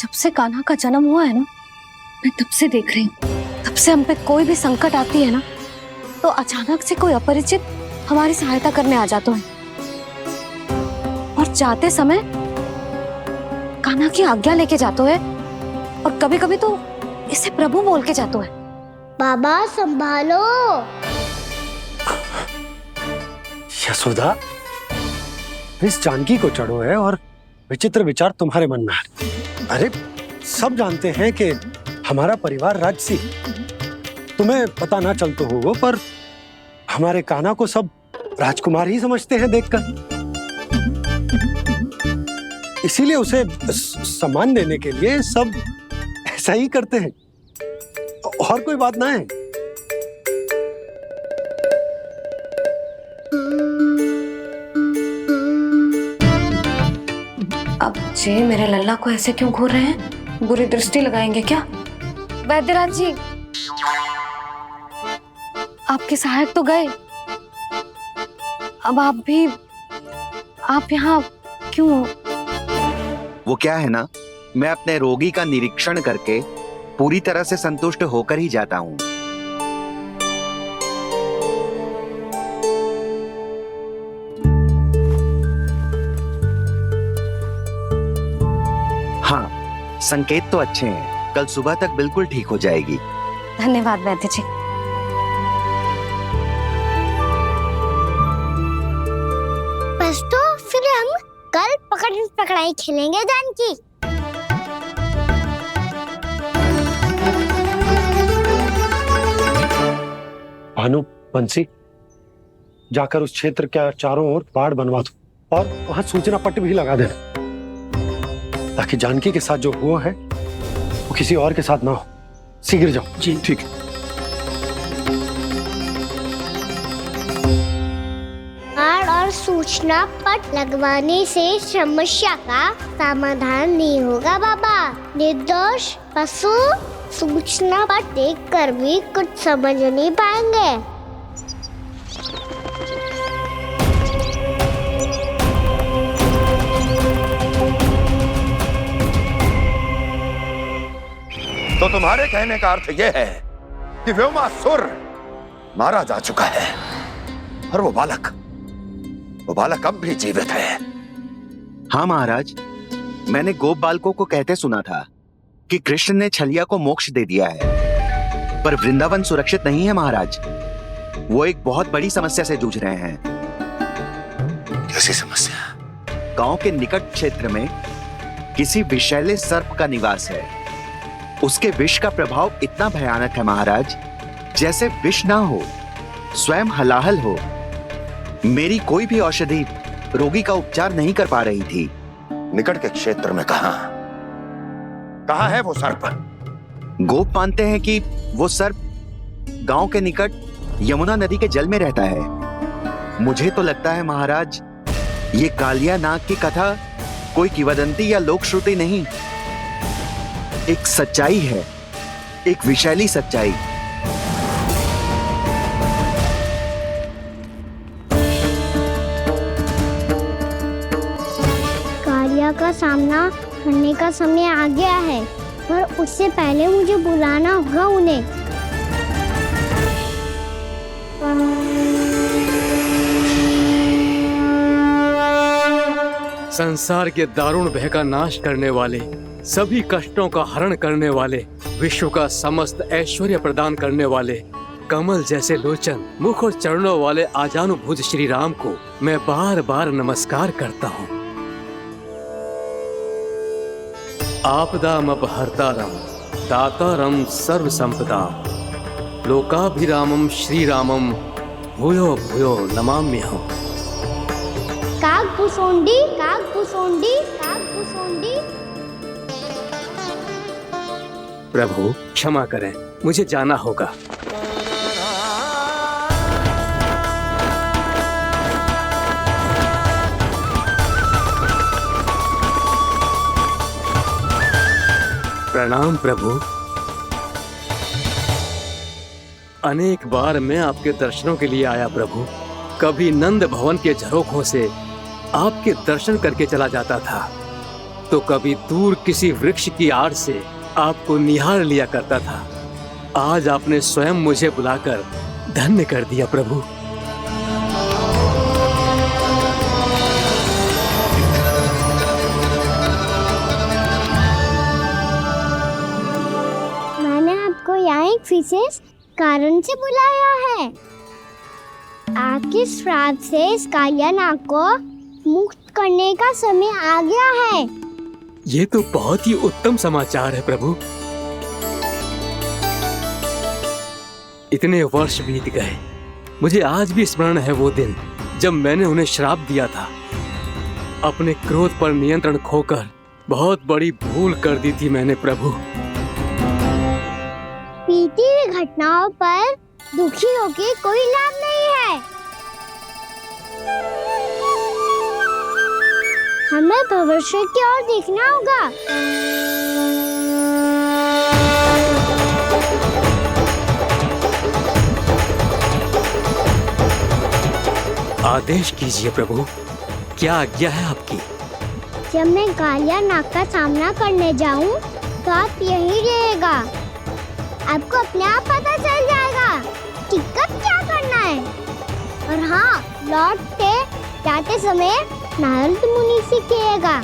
जब से कान्हा का जन्म हुआ है ना, मैं तब से देख रही हूँ, तब से हम पे कोई भी संकट आती है ना, तो अचानक से कोई अपरिचित हमारी सहायता करने आ जाता है और जाते समय कान्हा की आज्ञा लेके जाते है और कभी कभी तो इसे प्रभु बोल के जाते है। बाबा संभालो। यशोदा, इस जानकी को चढ़ो है और विचित्र विचार तुम्हारे मन में है। अरे सब जानते हैं कि हमारा परिवार राजसी, तुम्हें पता ना चलता होगा, पर हमारे कान्हा को सब राजकुमार ही समझते हैं देखकर। इसीलिए उसे सम्मान देने के लिए सब ऐसा ही करते हैं, और कोई बात ना है। अब जे मेरे लल्ला को ऐसे क्यों घूर रहे हैं? बुरी दृष्टि लगाएंगे क्या? वैद्यराज जी, आपके सहायक तो गए, अब आप यहाँ क्यों? वो क्या है ना, मैं अपने रोगी का निरीक्षण करके पूरी तरह से संतुष्ट होकर ही जाता हूँ। हाँ, संकेत तो अच्छे हैं, कल सुबह तक बिल्कुल ठीक हो जाएगी। धन्यवाद वैद्य जी। बस तो फिर हम कल पकड़न पकड़ाई खेलेंगे जानकी। भानु, बंसी, जाकर उस क्षेत्र के चारों ओर बाड़ बनवा दो और वहां सूचना पट्ट भी लगा देना, ताकि जानकी के साथ जो हुआ है वो किसी और के साथ ना हो। शीघ्र जाओ। जी ठीक है। बाड़ और सूचना पट लगवाने से समस्या का समाधान नहीं होगा बाबा। निर्दोष पशु सूचना पट देखकर भी कुछ समझ नहीं पाएंगे। तो तुम्हारे कहने का अर्थ यह है कि व्योमासुर मारा जा चुका है और वो बालक अब भी जीवित है। हाँ महाराज, मैंने गोप बालकों को कहते सुना था कि कृष्ण ने छलिया को मोक्ष दे दिया है, पर वृंदावन सुरक्षित नहीं है महाराज। वो एक बहुत बड़ी समस्या से जूझ रहे हैं। कैसी समस्या? गांव के निकट क्षेत्र में किसी विषैले सर्प का निवास है। उसके विष का प्रभाव इतना भयानक है महाराज, जैसे विष ना हो, स्वयं हलाहल हो। मेरी कोई भी औषधि रोगी का उपचार नहीं कर पा रही थी। निकट के क्षेत्र में कहां है वो सर्प? गोप मानते हैं कि वो सर्प गांव के निकट यमुना नदी के जल में रहता है। मुझे तो लगता है महाराज, ये कालिया नाग की कथा कोई किंवदंती या लोक श्रुति नहीं, एक सच्चाई है, एक विषैली सच्चाई। कालिया का सामना करने का समय आ गया है, पर उससे पहले मुझे बुलाना होगा उन्हें। संसार के दारुण भय का नाश करने वाले, सभी कष्टों का हरण करने वाले, विश्व का समस्त ऐश्वर्य प्रदान करने वाले, कमल जैसे लोचन, मुख और चरणों वाले आजानुभूत श्री राम को मैं बार बार नमस्कार करता हूँ। आपदामपहर्तारं दातारं सर्व संपदाम लोकाभिरामं श्री रामं भूयो भूयो नमाम्यहम्। कागभूसुंडी, कागभूसुंडी, कागभूसुंडी। प्रभु क्षमा करें, मुझे जाना होगा। प्रणाम प्रभु। अनेक बार मैं आपके दर्शनों के लिए आया प्रभु। कभी नंद भवन के झरोखों से आपके दर्शन करके चला जाता था, तो कभी दूर किसी वृक्ष की आड़ से आपको निहार लिया करता था। आज आपने स्वयं मुझे बुलाकर धन्य कर दिया प्रभु। मैंने आपको यहाँ एक विशेष कारण से बुलाया है। आपके श्राप से इस कालिया नाग को मुक्त करने का समय आ गया है। ये तो बहुत ही उत्तम समाचार है प्रभु। इतने वर्ष बीत गए, मुझे आज भी स्मरण है वो दिन जब मैंने उन्हें श्राप दिया था। अपने क्रोध पर नियंत्रण खोकर बहुत बड़ी भूल कर दी थी मैंने प्रभु। बीती हुई घटनाओं पर दुखी होके कोई लाभ नहीं है। हमें भविष्य की ओर देखना होगा। आदेश कीजिए प्रभु, क्या आज्ञा है आपकी? जब मैं कालिया नाग का सामना करने जाऊं, तो आप यहीं रहिएगा। आपको अपने आप पता चल जाएगा कि कब क्या करना है। और हाँ, लौटते जाते समय नारद मुनि से कहिएगा,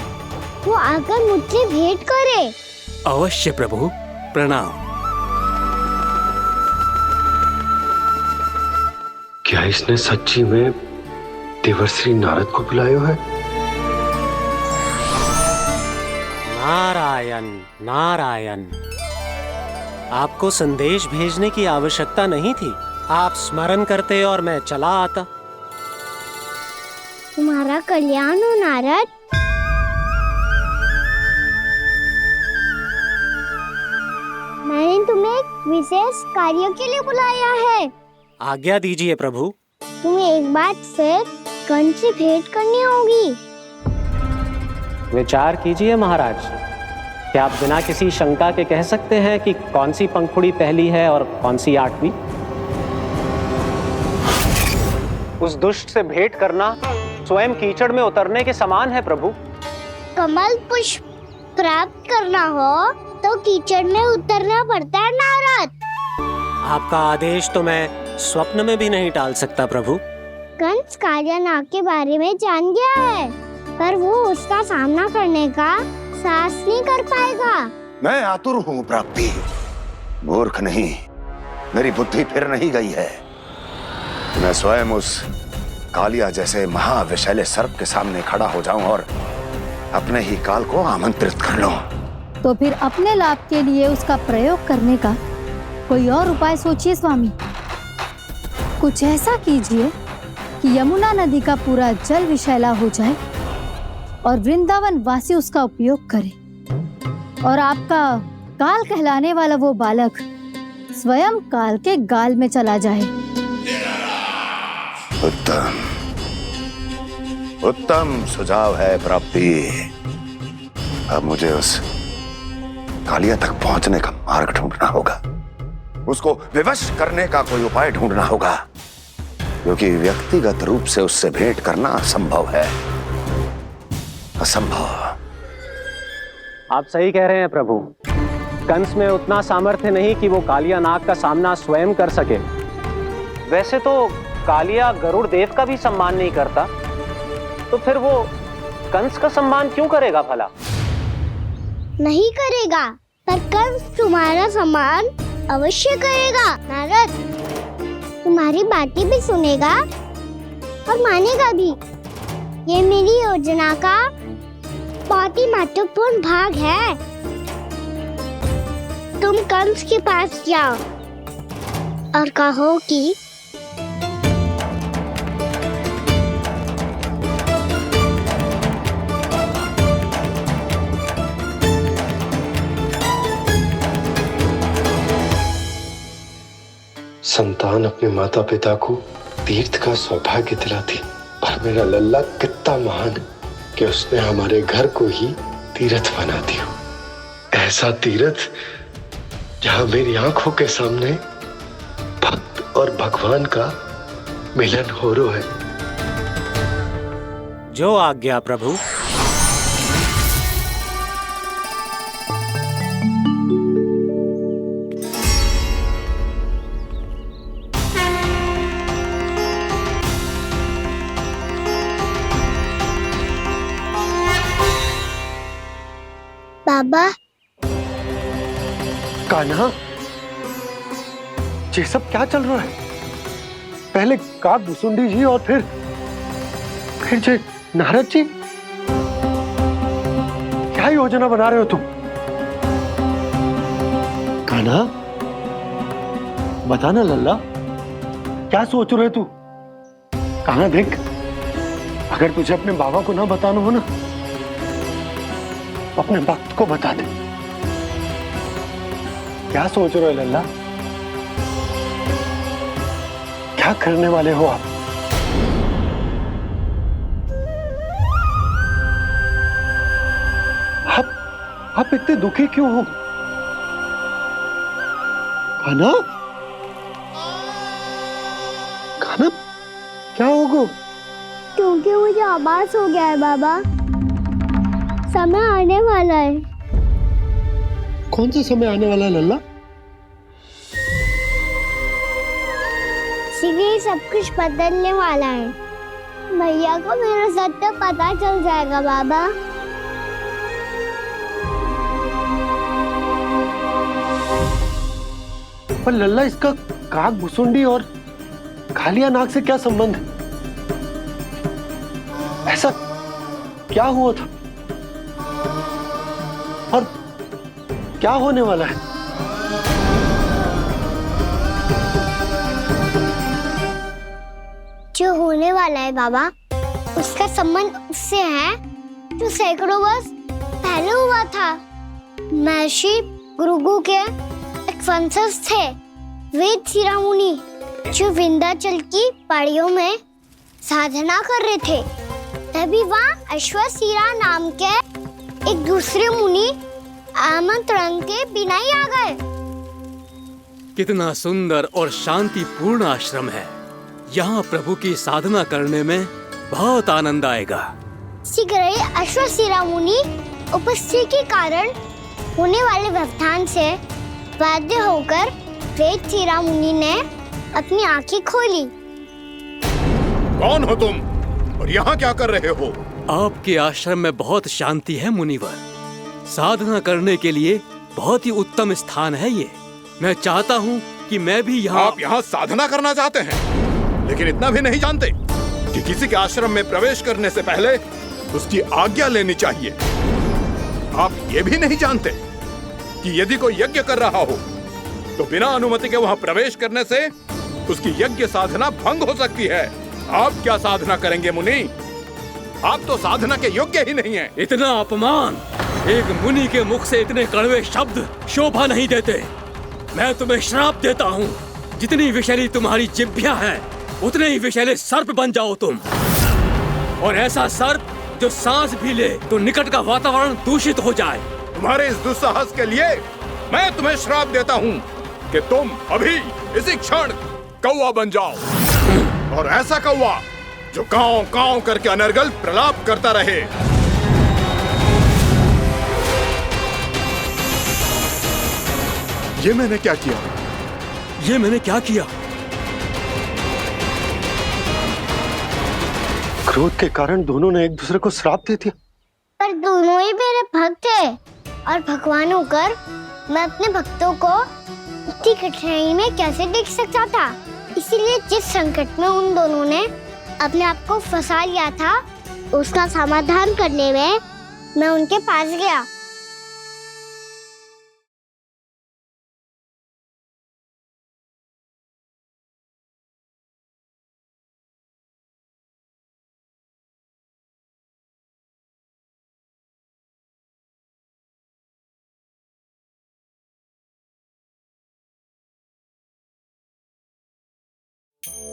वो आकर मुझसे भेंट करे। अवश्य प्रभु, प्रणाम। क्या इसने सच्ची में देवर्षि नारद को बुलाया है? नारायण नारायण, आपको संदेश भेजने की आवश्यकता नहीं थी। आप स्मरण करते और मैं चला आता। तुम्हारा कल्याण हो नारद। मैंने तुम्हें एक विशेष कार्य के लिए बुलाया है। आज्ञा दीजिए प्रभु। तुम्हें एक बार फिर कंस से भेंट करनी होगी। विचार कीजिए महाराज, क्या आप बिना किसी शंका के कह सकते हैं कि कौन सी पंखुड़ी पहली है और कौन सी आठवीं? उस दुष्ट से भेंट करना स्वयं कीचड़ में उतरने के समान है प्रभु। कमल पुष्प प्राप्त करना हो तो कीचड़ में उतरना पड़ता है नारद। आपका आदेश तो मैं स्वप्न में भी नहीं टाल सकता प्रभु। कंस कालिया नाग के बारे में जान गया है, पर वो उसका सामना करने का साहस नहीं कर पाएगा। मैं आतुर हूँ प्राप्ति, मूर्ख नहीं। मेरी बुद्धि फिर नहीं गई है। मैं स्वयं उस कालिया जैसे महाविषैले सर्प के सामने खड़ा हो जाऊं और अपने ही काल को आमंत्रित कर लूं। तो फिर अपने लाभ के लिए उसका प्रयोग करने का कोई और उपाय सोचिए स्वामी। कुछ ऐसा कीजिए कि यमुना नदी का पूरा जल विषैला हो जाए और वृंदावन वासी उसका उपयोग करे, और आपका काल कहलाने वाला वो बालक स्वयं काल के गाल में चला जाए। उत्तम उत्तम सुझाव है प्राप्ति। अब मुझे उस कालिया तक पहुंचने का मार्ग ढूंढना होगा। उसको विवश करने का कोई उपाय ढूंढना होगा, क्योंकि व्यक्तिगत रूप से उससे भेंट करना असंभव है। असंभव। आप सही कह रहे हैं प्रभु। कंस में उतना सामर्थ्य नहीं कि वो कालिया नाग का सामना स्वयं कर सके। वैसे तो कालिया गरुड़ देव का भी सम्मान नहीं करता, तो फिर वो कंस का सम्मान क्यों करेगा भला? नहीं करेगा, पर कंस तुम्हारा सम्मान अवश्य करेगा नारद। तुम्हारी बातें भी सुनेगा और मानेगा भी। ये मेरी योजना का बहुत ही महत्वपूर्ण भाग है। तुम कंस के पास जाओ और कहो कि संतान अपने माता पिता को तीर्थ का सौभाग्य दिलाती, पर मेरा लल्ला कितना महान कि उसने हमारे घर को ही तीर्थ बना दिया। ऐसा तीर्थ जहां मेरी आंखों के सामने भक्त और भगवान का मिलन हो रहा है। जो आज्ञा प्रभु। बाबा। कान्हा, ये सब क्या चल रहा है? पहले काग भुसुंडी जी और फिर जे नारद जी। क्या योजना बना रहे हो तुम? कान्हा, बता ना लल्ला, क्या सोच रहे तू? कान्हा देख, अगर तुझे अपने बाबा को ना बताना हो ना, तो अपने भक्त को बता दे। क्या सोच रहे हो लल्ला? क्या करने वाले हो आप? आप इतने दुखी क्यों हो? कान्हा, कान्हा, क्या होगा? क्योंकि मुझे आभास हो गया है बाबा, समय आने वाला है। कौन सा समय आने वाला है लल्ला? शीघ्र सब कुछ बदलने वाला है। भैया को मेरा सत्य पता चल जाएगा बाबा। पर लल्ला, इसका काग भुसुंडी और कालिया नाग से क्या संबंध है? ऐसा क्या हुआ था और क्या होने वाला है? जो होने वाला है बाबा, उसका संबंध उससे है जो सैकड़ों वर्ष पहले हुआ था। महर्षि भृगु के एक वंशज थे वेद शिरोमुनि, जो विंध्याचल की पहाड़ियों में साधना कर रहे थे। तभी वहाँ अश्वशिरा नाम के एक दूसरे मुनि आमंत्रण के बिना ही आ गए। कितना सुंदर और शांतिपूर्ण आश्रम है। यहाँ प्रभु की साधना करने में बहुत आनंद आएगा। शीघ्र ही अश्वशिरा मुनि उपस्थिति के कारण होने वाले व्यवधान से बाध्य होकर वेद शिरोमुनि ने अपनी आंखें खोली। कौन हो तुम और यहाँ क्या कर रहे हो? आपके आश्रम में बहुत शांति है मुनिवर। साधना करने के लिए बहुत ही उत्तम स्थान है ये। मैं चाहता हूँ कि मैं भी यहाँ। आप यहाँ साधना करना चाहते हैं, लेकिन इतना भी नहीं जानते कि किसी के आश्रम में प्रवेश करने से पहले उसकी आज्ञा लेनी चाहिए। आप ये भी नहीं जानते कि यदि कोई यज्ञ कर रहा हो तो बिना अनुमति के वहाँ प्रवेश करने से उसकी यज्ञ साधना भंग हो सकती है। आप क्या साधना करेंगे मुनि? आप तो साधना के योग्य ही नहीं हैं। इतना अपमान! एक मुनि के मुख से इतने कड़वे शब्द शोभा नहीं देते। मैं तुम्हें श्राप देता हूँ, जितनी विषैली तुम्हारी जिह्वा है उतने ही विषैले सर्प बन जाओ तुम। और ऐसा सर्प जो सांस भी ले तो निकट का वातावरण दूषित हो जाए। तुम्हारे इस दुस्साहस के लिए मैं तुम्हें श्राप देता हूँ कि तुम अभी इसी क्षण कौवा बन जाओ, और ऐसा कौवा जो कांव कांव करके अनर्गल प्रलाप करता रहे। ये मैंने क्या किया? ये मैंने क्या किया? क्रोध के कारण दोनों ने एक दूसरे को श्राप दे दिया। पर दोनों ही मेरे भक्त थे, और भगवान होकर मैं अपने भक्तों को इतनी कठिनाई में कैसे देख सकता था। इसीलिए जिस संकट में उन दोनों ने अपने आप को फंसा लिया था, उसका समाधान करने में मैं उनके पास गया।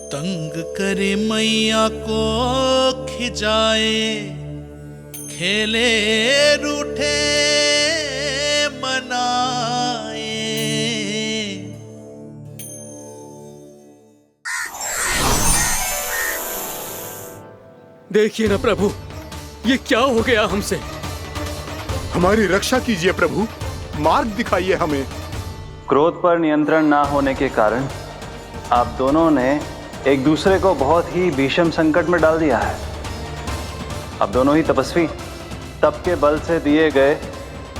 तंग करे मैया को खिजाए, खेले रूठे मनाए। देखिए ना प्रभु, ये क्या हो गया हमसे? हमारी रक्षा कीजिए प्रभु, मार्ग दिखाइए हमें। क्रोध पर नियंत्रण ना होने के कारण आप दोनों ने एक दूसरे को बहुत ही भीषण संकट में डाल दिया है। आप दोनों ही तपस्वी, तप के बल से दिए गए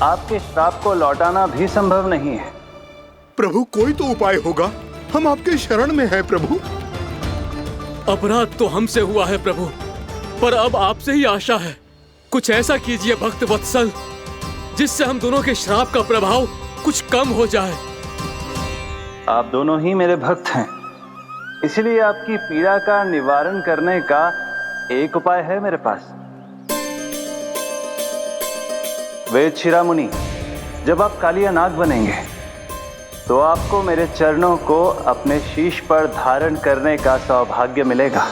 आपके श्राप को लौटाना भी संभव नहीं है। प्रभु कोई तो उपाय होगा, हम आपके शरण में हैं प्रभु। अपराध तो हमसे हुआ है प्रभु, पर अब आपसे ही आशा है। कुछ ऐसा कीजिए भक्त वत्सल, जिससे हम दोनों के श्राप का प्रभाव कुछ कम हो जाए। आप दोनों ही मेरे भक्त हैं, इसलिए आपकी पीड़ा का निवारण करने का एक उपाय है मेरे पास। वेद शिरामुनि, जब आप कालिया नाग बनेंगे तो आपको मेरे चरणों को अपने शीश पर धारण करने का सौभाग्य मिलेगा।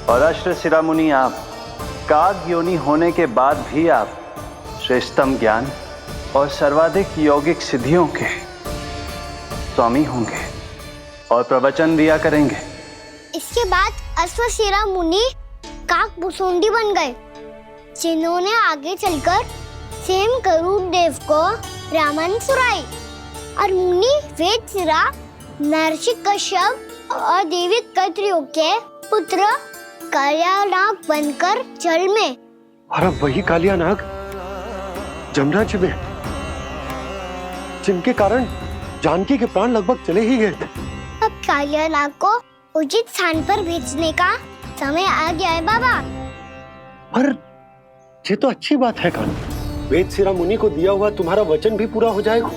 और अश्र शिरामुनि, आप काग योनि होने के बाद भी आप श्रेष्ठतम ज्ञान और सर्वाधिक यौगिक सिद्धियों के स्वामी होंगे और प्रवचन दिया करेंगे। इसके बाद अश्वशिरा मुनि काक भुसुंडी बन गए, जिन्होंने आगे चलकर स्वयं गरुड़ देव को रामायण सुनाई। और मुनि वेदशिरा, महर्षि कश्यप और देवी कत्रियों के पुत्र कालिया नाग बनकर जल में। और अब वही कालिया नाग जमुना जी में, जिनके कारण जानकी के प्राण लगभग चले ही गए थे। अब कालिया नाग को उचित स्थान पर भेजने का समय आ गया है बाबा। पर ये तो अच्छी बात है कान, वेद शिरा मुनि को दिया हुआ तुम्हारा वचन भी पूरा हो जाएगा,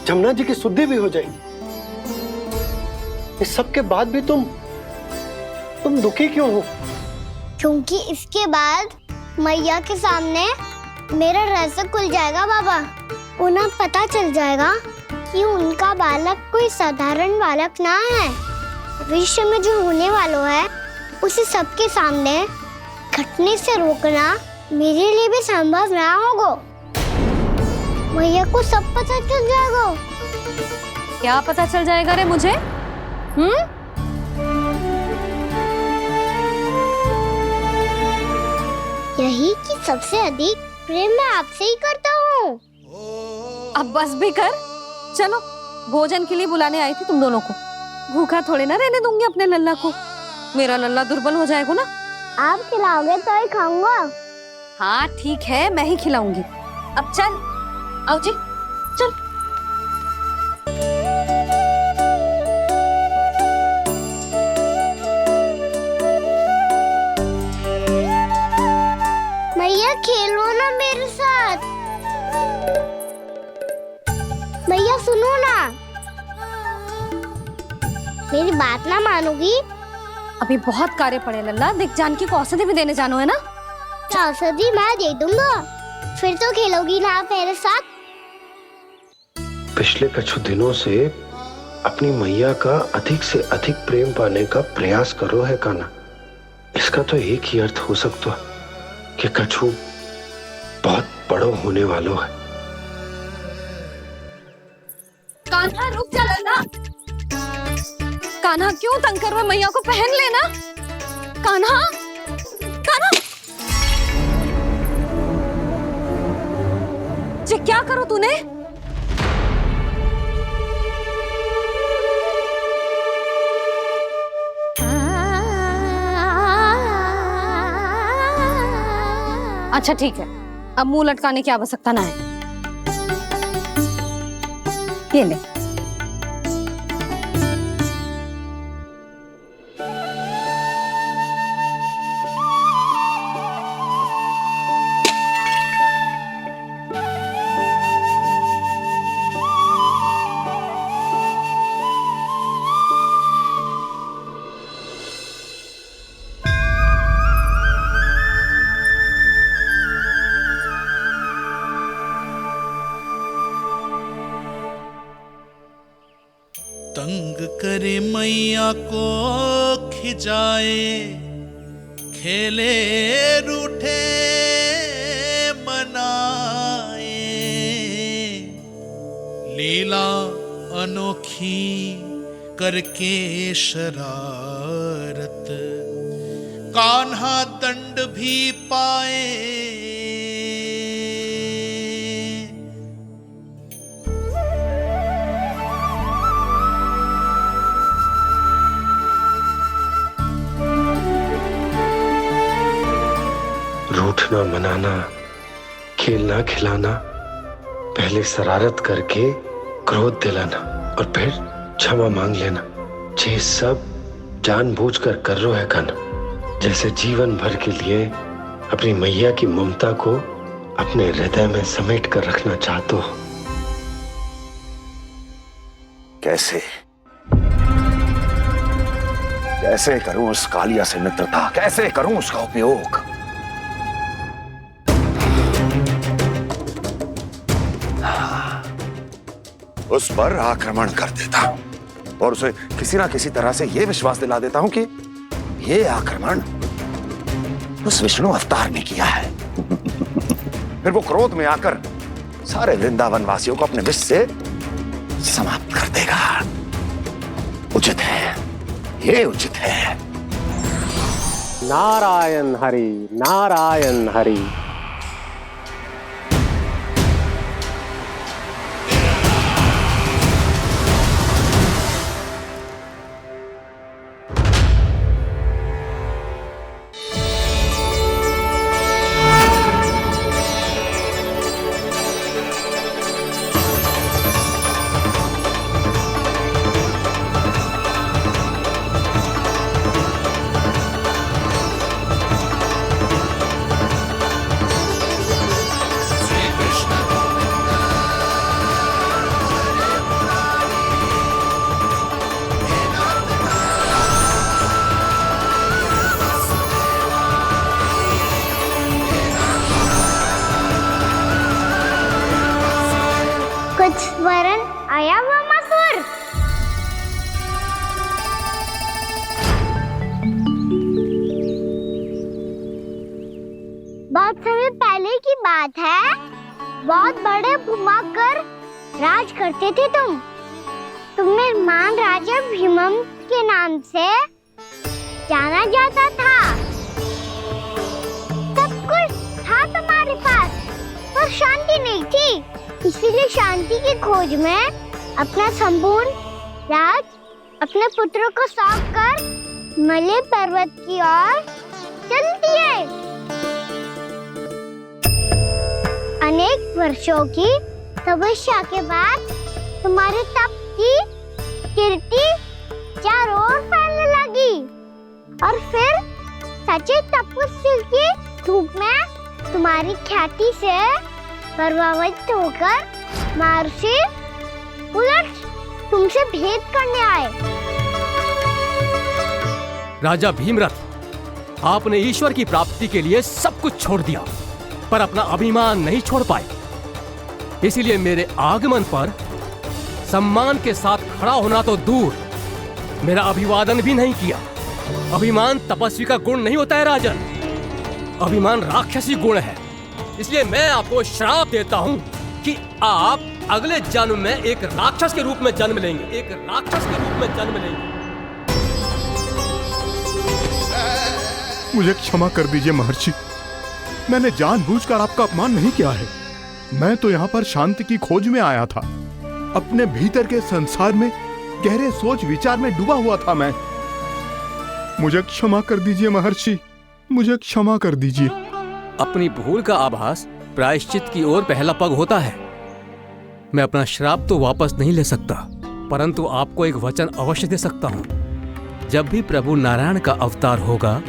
जमुना जी की शुद्धि भी हो जाएगी। इस सब के बाद भी तुम दुखी क्यों हो? क्योंकि इसके बाद मैया के सामने मेरा रहस्य खुल जाएगा बाबा। उन्हें पता चल जाएगा कि उनका बालक कोई साधारण बालक ना है। भविष्य में जो होने वाला है उसे सबके सामने घटने से रोकना मेरे लिए भी संभव ना होगा। मैया को सब पता चल जाएगा। क्या पता चल जाएगा रे मुझे? यही कि सबसे अधिक प्रेम मैं आपसे ही करता हूँ। अब बस भी कर, चलो भोजन के लिए बुलाने आई थी तुम दोनों को। भूखा थोड़े ना रहने दूंगी अपने लल्ला को, मेरा लल्ला दुर्बल हो जाएगा ना। आप खिलाओगे तो ही खाऊंगा। हाँ ठीक है, मैं ही खिलाऊंगी। अब चल, आओ जी चल। मैया खेलो ना मेरे साथ। मैया सुनो ना, मेरी बात ना मानोगी? अभी बहुत कार्य पड़े लल्ला, देख जानकी को औषधि भी देने जानो है ना। औषधि मैं दे दूंगा, फिर तो खेलोगी ना आप मेरे साथ। पिछले कुछ दिनों से अपनी मैया का अधिक से अधिक प्रेम पाने का प्रयास करो है कान्हा। इसका तो एक ही अर्थ हो सकता कि कछु बहुत बड़ो होने वालो है। कान्हा रुक जा लल्ला। कान्हा क्यों तंग कर रहा है? मैया को पहन लेना। कान्हा, कान्हा, ये क्या करो तूने? अच्छा ठीक है, अब मुंह लटकाने की आवश्यकता ना है। ये ले। तंग करे मैया को खिजाए, खेले रूठे मनाए, लीला अनोखी करके शरारत, कान्हा दंड भी पाए। रूठना मनाना खेलना खिलाना, पहले शरारत करके क्रोध दिलाना और फिर क्षमा मांग लेना, ये सब जानबूझकर कर रहे हो है कान्हा, जैसे जीवन भर के लिए अपनी मैया की ममता को अपने हृदय में समेट कर रखना चाहते हो। कैसे कैसे करूं उस कालिया से मित्रता, कैसे करूं उसका उपयोग? उस पर आक्रमण कर देता हूं और उसे किसी ना किसी तरह से यह विश्वास दिला देता हूं कि यह आक्रमण उस विष्णु अवतार ने किया है। फिर वो क्रोध में आकर सारे वृंदावन वासियों को अपने विष से समाप्त कर देगा। उचित है, ये उचित है। नारायण हरि, नारायण हरि। वरन आया हुआ मसूर। बहुत समय पहले की बात है, बहुत बड़े भूमाकर राज करते थे तुम्हें मान राजा भीमम के नाम से जाना जाता था। सब कुछ था तुम्हारे पास, पर शांति नहीं थी। इसीलिए शांति की खोज में अपना संपूर्ण राज अपने पुत्रों को सौंप कर मलय पर्वत की ओर चल दिए। अनेक वर्षों की तपस्या के बाद तुम्हारे तप की कीर्ति चारों ओर फैलने लगी और फिर सच्चे तपस्वी की धूप में तुम्हारी ख्याति से प्रभावित होकर महर्षि उलट तुमसे भेंट करने आए। राजा भीमरथ, आपने ईश्वर की प्राप्ति के लिए सब कुछ छोड़ दिया, पर अपना अभिमान नहीं छोड़ पाए। इसीलिए मेरे आगमन पर सम्मान के साथ खड़ा होना तो दूर, मेरा अभिवादन भी नहीं किया। अभिमान तपस्वी का गुण नहीं होता है राजन, अभिमान राक्षसी गुण है। इसलिए मैं आपको श्राप देता हूं कि आप अगले जन्म में एक राक्षस के रूप में जन्म लेंगे, एक राक्षस के रूप में जन्म लेंगे। मुझे क्षमा कर दीजिए महर्षि, मैंने जानबूझकर आपका अपमान नहीं किया है। मैं तो यहाँ पर शांति की खोज में आया था। अपने भीतर के संसार में गहरे सोच विचार में डूबा हुआ था मैं। मुझे क्षमा कर दीजिए महर्षि, मुझे क्षमा कर दीजिए। अपनी भूल का आभास प्रायश्चित की ओर पहला पग होता है। मैं अपना श्राप तो वापस नहीं ले सकता, परंतु आपको एक वचन अवश्य दे सकता हूँ। जब भी प्रभु नारायण का अवतार होगा,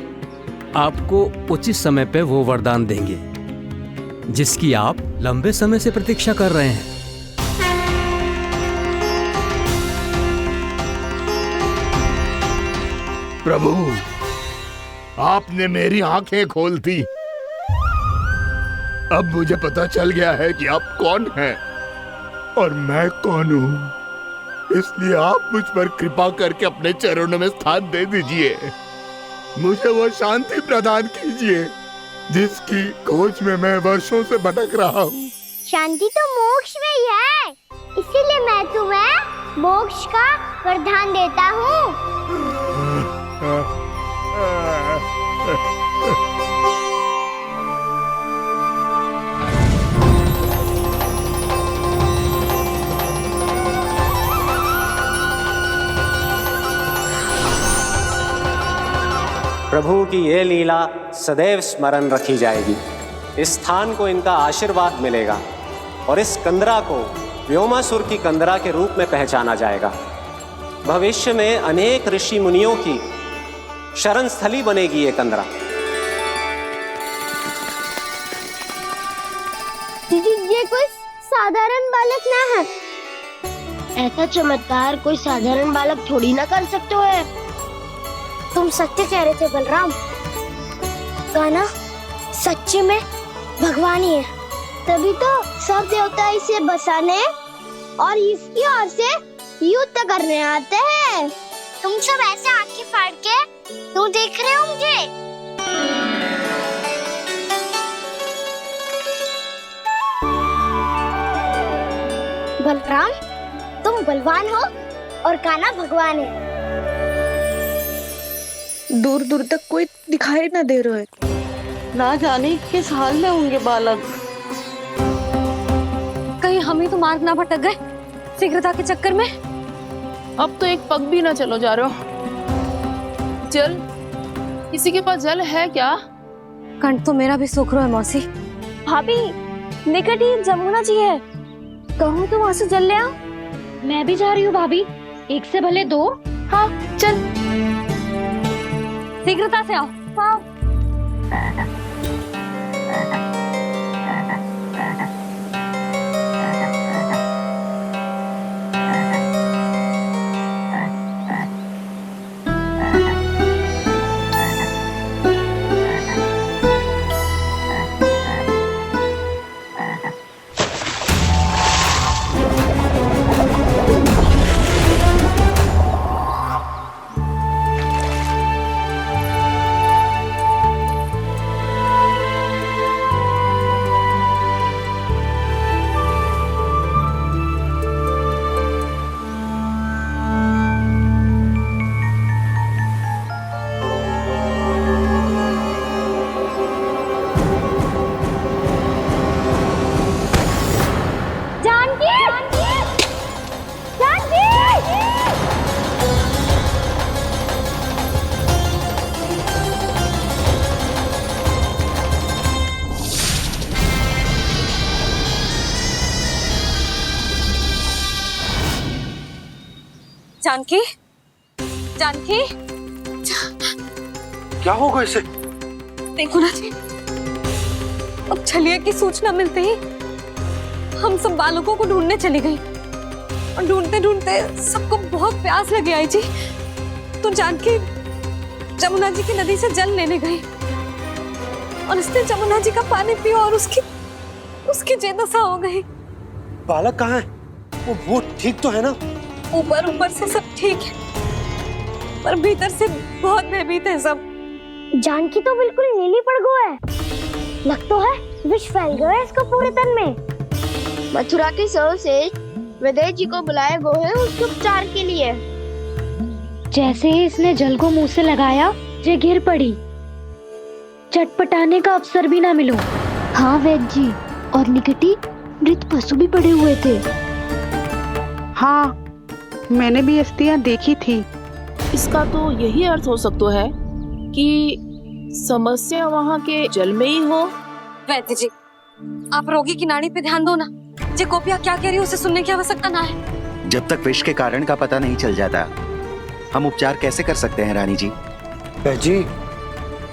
आपको उचित समय पे वो वरदान देंगे जिसकी आप लंबे समय से प्रतीक्षा कर रहे हैं। प्रभु, आपने मेरी आंखें खोल दी। अब मुझे पता चल गया है कि आप कौन हैं और मैं कौन हूं। इसलिए आप मुझ पर कृपा करके अपने चरणों में स्थान दे दीजिए। मुझे वो शांति प्रदान कीजिए जिसकी खोज में मैं वर्षों से भटक रहा हूँ। शांति तो मोक्ष में ही है, इसीलिए मैं तुम्हें मोक्ष का वरदान देता हूँ। प्रभु की ये लीला सदैव स्मरण रखी जाएगी। इस स्थान को इनका आशीर्वाद मिलेगा और इस कंदरा को व्योमासुर की कंदरा के रूप में पहचाना जाएगा। भविष्य में अनेक ऋषि मुनियों की शरण स्थली बनेगी ये कंदरा। दीदी, ये कोई साधारण बालक ना है। ऐसा चमत्कार कोई साधारण बालक थोड़ी ना कर सकते है। तुम सत्य कह रहे थे बलराम। गाना सच्ची में भगवान ही है, तभी तो सब देवता इसे बसाने और इसकी ओर से युद्ध करने आते हैं। तुम सब ऐसे आंखें फाड़ के क्यों देख रहे हो मुझे? बलराम, तुम बलवान हो और कान्हा भगवान है। दूर दूर तक कोई दिखाई न दे रहा है। ना जाने किस हाल में होंगे बालक। कहीं हम ही तो मार्ग ना भटक गए शीघ्रता के चक्कर में। अब तो एक पग भी ना चलो जा रहे हो। जल, किसी के पास जल है क्या? कंठ तो मेरा भी सूख रहा है मौसी। भाभी, निकट ही जमुना जी है, कहूँ तो वहाँ से जल ले आओ। मैं भी जा रही हूँ भाभी, एक से भले दो। हाँ चल, शीघ्रता से आओ। हाँ। जानकी, जानकी, क्या होगा इसे? देखो ना जी, अब छलिया की सूचना मिलते ही हम सब बालकों को ढूंढने चली गई और ढूंढते ढूंढते सबको बहुत प्यास लगी आई जी। तो जानकी जमुना जी की नदी से जल लेने गई और उसने जमुना जी का पानी पिया और उसकी जेदशा हो गई। बालक कहाँ है? वो ठीक तो है ना? ऊपर से सब ठीक है, पर भीतर से बहुत भयभीत है सब। जानकी तो बिल्कुल नीली पड़ गया है। लग तो है विष फैल गया है इसको पूरे तन में। मथुरा के सर्वश्रेष्ठ विदेह जी को बुलाए गए हैं उसके उपचार के लिए। जैसे ही इसने जल को मुंह से लगाया, ये गिर पड़ी। चटपटाने का अवसर भी ना मिलो। हाँ वैद्य जी, और निकटी मृत पशु भी पड़े हुए थे। हाँ, मैंने भी अस्थियां देखी थी। इसका तो यही अर्थ हो सकता है कि समस्या वहाँ के जल में ही हो। वैद्य जी, आप रोगी की नाड़ी पे ध्यान दो ना। जे गोपिया क्या कह रही है उसे सुनने की आवश्यकता ना है। जब तक विष के कारण का पता नहीं चल जाता, हम उपचार कैसे कर सकते हैं रानी जी? जी,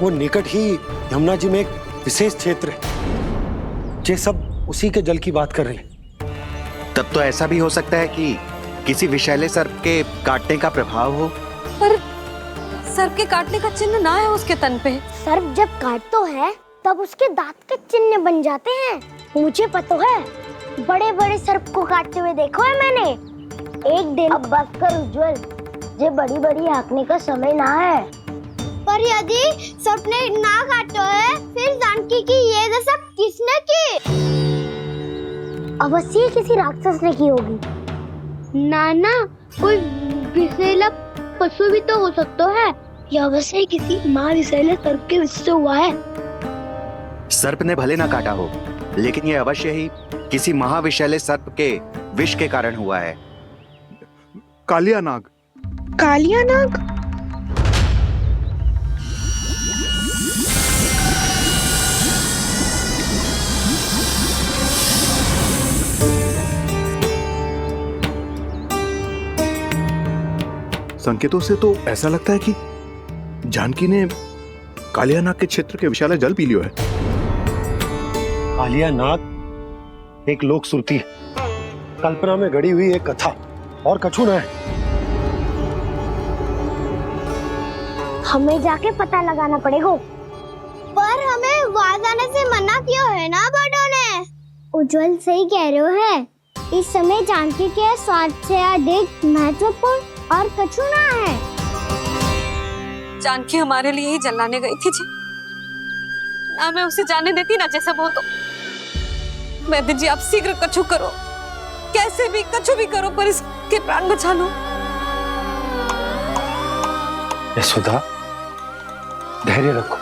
वो निकट ही यमुना जी में एक विशेष क्षेत्र है। ये सब उसी के जल की बात कर रहे हैं। तब तो ऐसा भी हो सकता है कि किसी विषैले सर्प के काटने का प्रभाव हो। पर सर्प के काटने का चिन्ह ना है उसके तन पे। सर्प जब काटता है तब उसके दांत के चिन्ह बन जाते हैं। मुझे पता है, बड़े बड़े सर्प को काटते हुए देखो है मैंने। एक दिन अब बस कर उज्जवल, ये बड़ी बड़ी हाँकने का समय ना है। पर यदि सर्प ने ना काटा है, फिर जानकी की ये दशा किसने की? अवश्य किसी राक्षस ने की होगी। नाना, कोई विषैला पशु भी तो हो सकता है, या अवश्य किसी महाविषैले सर्प के विष से हुआ है। सर्प ने भले ना काटा हो, लेकिन यह अवश्य ही किसी महाविषैले सर्प के विष के कारण हुआ है। कालिया नाग। कालिया नाग? संकेतों से तो ऐसा लगता है कि जानकी ने कालियानाग के क्षेत्र के विशाल जल पी लियो है। कालियानाग एक लोक श्रुति है, कल्पना में गढ़ी हुई एक कथा और कछु न है। हमें जाके पता लगाना पड़ेगा। पर हमें वहां जाने से मना किया है ना बड़ों ने। उज्जवल सही कह रहे हो है, इस समय जानकी के स्वार्थ से अधिक महत्वपूर्ण और कछु ना है। जानकी हमारे लिए ही जलाने गई थी जी, ना मैं उसे जाने देती ना जैसा वो तो। वैद्य जी आप शीघ्र कछु करो, कैसे भी कछु भी करो, पर इसके प्राण बचा लो। यशोदा, धैर्य रखो,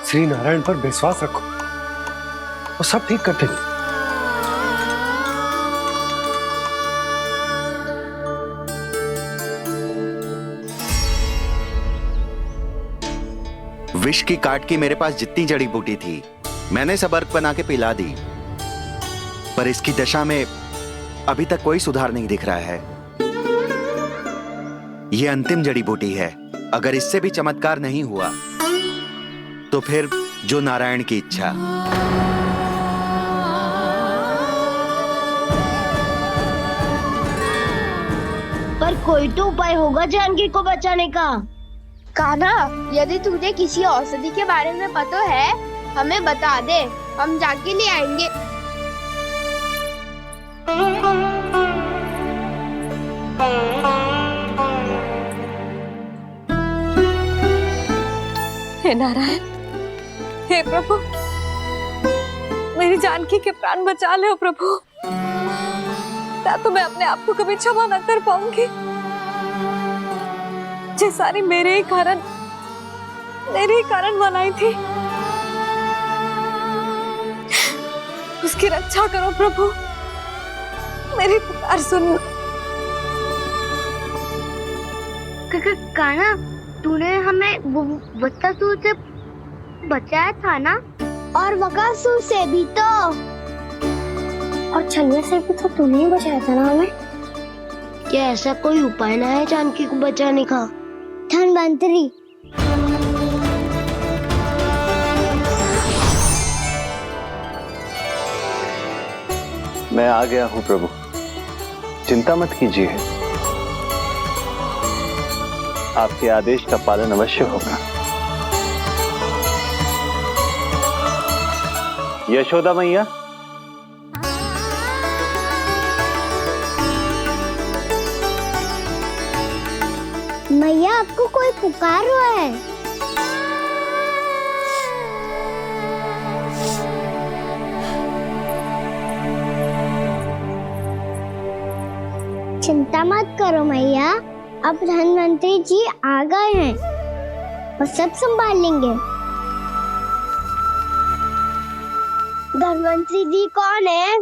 श्री नारायण पर विश्वास रखो, वो सब ठीक कर देंगे। विष की काट की मेरे पास जितनी जड़ी बूटी थी मैंने सब अर्क बना के पिला दी, पर इसकी दशा में अभी तक कोई सुधार नहीं दिख रहा है। यह अंतिम जड़ी बूटी है, अगर इससे भी चमत्कार नहीं हुआ तो फिर जो नारायण की इच्छा। पर कोई तो उपाय होगा जानकी को बचाने का। कान्हा, यदि तुझे किसी औषधि के बारे में पता है हमें बता दे, हम जाके ले आएंगे। हे नारायण, हे प्रभु, मेरी जानकी के प्राण बचा ले प्रभु, या तो मैं अपने आप को कभी क्षमा न कर पाऊंगी। ये सारी मेरे ही कारण बनाई थी। उसकी रक्षा करो प्रभु, मेरी पुकार सुनो। कान्हा, तूने हमें वत्सासुर से बचाया था ना, और बकासुर से भी तो, और छलवे से भी तो तूने ही बचाया था ना हमें। क्या ऐसा कोई उपाय ना है जानकी को बचाने का? धन्वंतरी, मैं आ गया हूं प्रभु, चिंता मत कीजिए, आपके आदेश का पालन अवश्य होगा। यशोदा मैया, मैया आपको कोई पुकार रहा है। चिंता मत करो मैया, अब धन्वंतरी जी आ गए हैं, वो सब संभाल लेंगे। धन्वंतरी जी कौन है?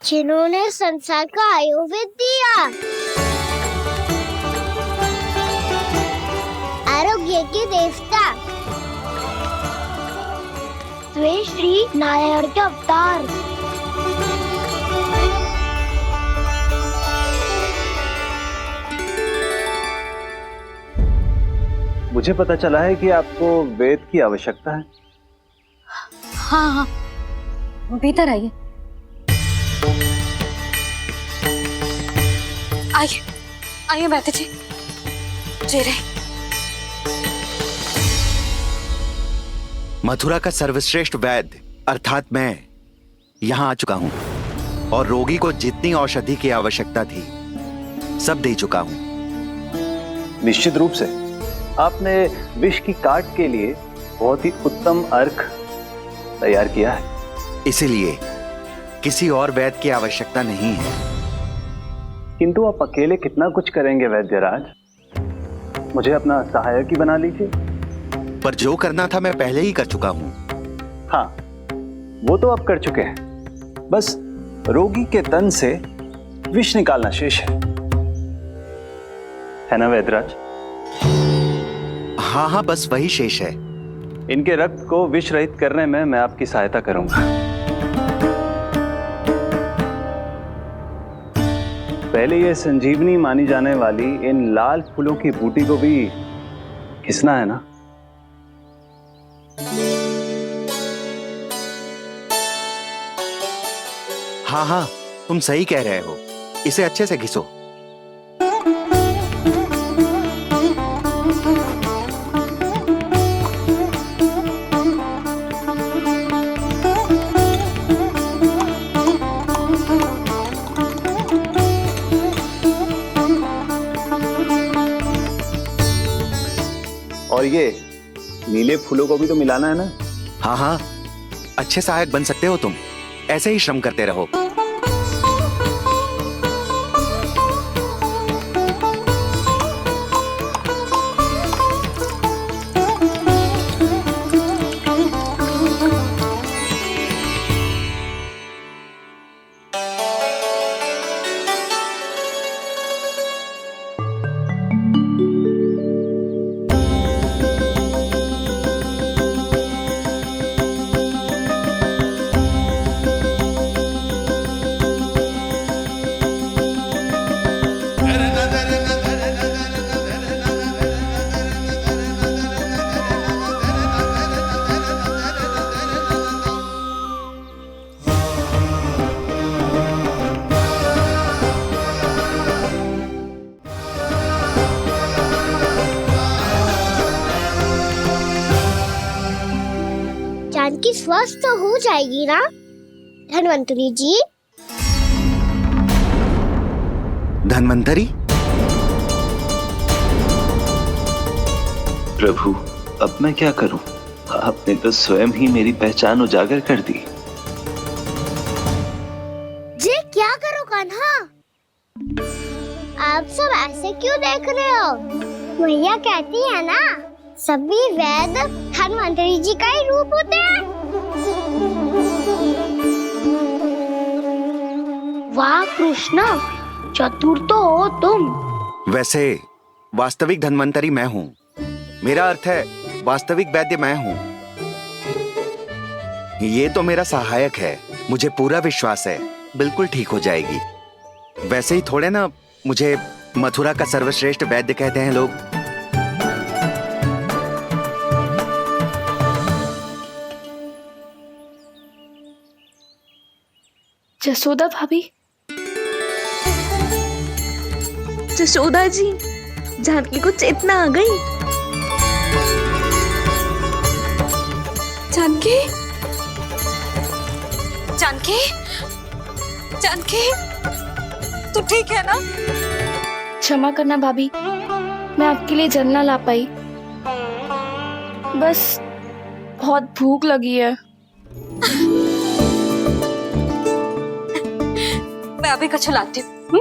जिन्होंने संसार का आयुर्वेद दिया, आरोग्य के देवता, वे श्री नारायण के अवतार। मुझे पता चला है कि आपको वेद की आवश्यकता है। हाँ हाँ, भीतर आइए। आइए आइए बैठे जी, जी रहे। मथुरा का सर्वश्रेष्ठ वैद्य अर्थात मैं यहाँ आ चुका हूँ और रोगी को जितनी औषधि की आवश्यकता थी सब दे चुका हूँ। निश्चित रूप से आपने विष की काट के लिए बहुत ही उत्तम अर्क तैयार किया है, इसीलिए किसी और वैद्य की आवश्यकता नहीं है। किंतु आप अकेले कितना कुछ करेंगे वैद्यराज, मुझे अपना सहायक ही बना लीजिए। पर जो करना था मैं पहले ही कर चुका हूँ। हाँ, वो तो आप कर चुके हैं, बस रोगी के तन से विष निकालना शेष है ना वैद्यराज? हाँ हाँ, बस वही शेष है। इनके रक्त को विष रहित करने में मैं आपकी सहायता करूंगा। पहले ये संजीवनी मानी जाने वाली इन लाल फूलों की बूटी को भी घिसना है ना? हाँ हाँ, तुम सही कह रहे हो, इसे अच्छे से घिसो। और ये नीले फूलों को भी तो मिलाना है ना? हाँ हाँ, अच्छे सहायक बन सकते हो तुम, ऐसे ही श्रम करते रहो। जानकी स्वस्थ तो हो जाएगी ना धन्वंतरी जी? धन्वंतरी? प्रभु, अब मैं क्या करूं? आपने तो स्वयं ही मेरी पहचान उजागर कर दी। जी क्या करो कान्हा? आप सब ऐसे क्यों देख रहे हो? भैया कहती है ना, सभी वेद धन्वंतरी जी का ही रूप होते हैं। वाह कृष्णा, चतुर तो हो तुम। वैसे वास्तविक धन्वंतरी मैं हूँ, मेरा अर्थ है वास्तविक वैद्य मैं हूँ। ये तो मेरा सहायक है, मुझे पूरा विश्वास है बिल्कुल ठीक हो जाएगी। वैसे ही थोड़े ना मुझे मथुरा का सर्वश्रेष्ठ वैद्य कहते हैं लोग। जसोदा भाभी, जसोदा जी, जानकी को चेतना आ गई। जानकी, जानकी, जानकी, तू ठीक है ना? क्षमा करना भाभी, मैं आपके लिए जल ना ला पाई, बस बहुत भूख लगी है। मैं अभी कछु लाती हूँ।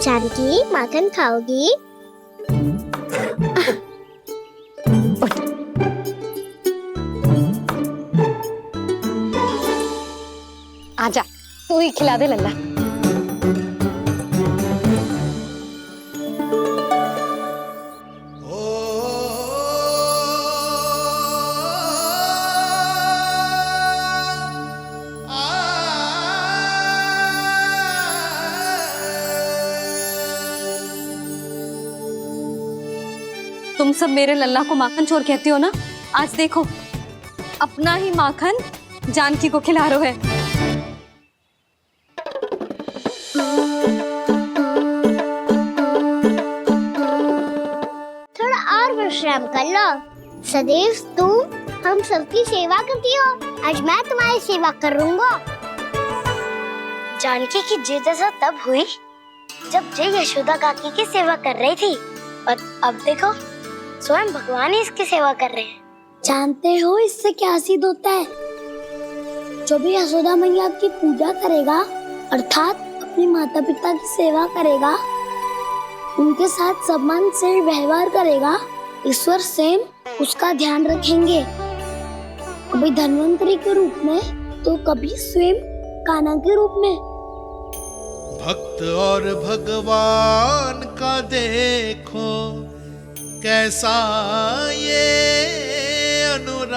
जानकी माखन खाओगी? आजा, तू ही खिला दे लल्ला। तुम सब मेरे लल्ला को माखन चोर कहती हो ना? आज देखो, अपना ही माखन जानकी को खिला रहे हो। थोड़ा और विश्राम कर लो। सदैव तुम हम सबकी सेवा करती हो, आज मैं तुम्हारी सेवा करूंगा। जानकी की जिज्ञासा तब हुई जब जय यशोदा काकी की सेवा कर रही थी, और अब देखो स्वयं भगवान ही इसकी सेवा कर रहे हैं। जानते हो इससे क्या सिद्ध होता है? जो भी यशोदा मैया की पूजा करेगा, अर्थात अपने माता पिता की सेवा करेगा, उनके साथ सम्मान से व्यवहार करेगा, ईश्वर स्वयं उसका ध्यान रखेंगे। कभी धन्वंतरी के रूप में तो कभी स्वयं कान्हा के रूप में। भक्त और भगवान का देखो कैसा ये अनुराग,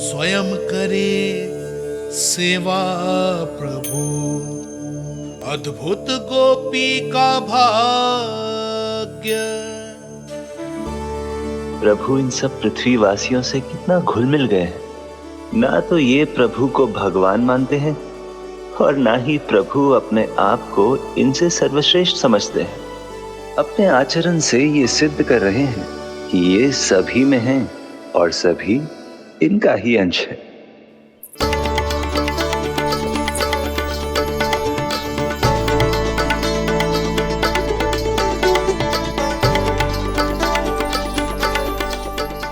स्वयं करे सेवा प्रभु अद्भुत गोपी का भाग्य। प्रभु इन सब पृथ्वीवासियों से कितना घुल मिल गए हैं। ना तो ये प्रभु को भगवान मानते हैं और ना ही प्रभु अपने आप को इनसे सर्वश्रेष्ठ समझते हैं। अपने आचरण से ये सिद्ध कर रहे हैं कि ये सभी में हैं और सभी इनका ही अंश है।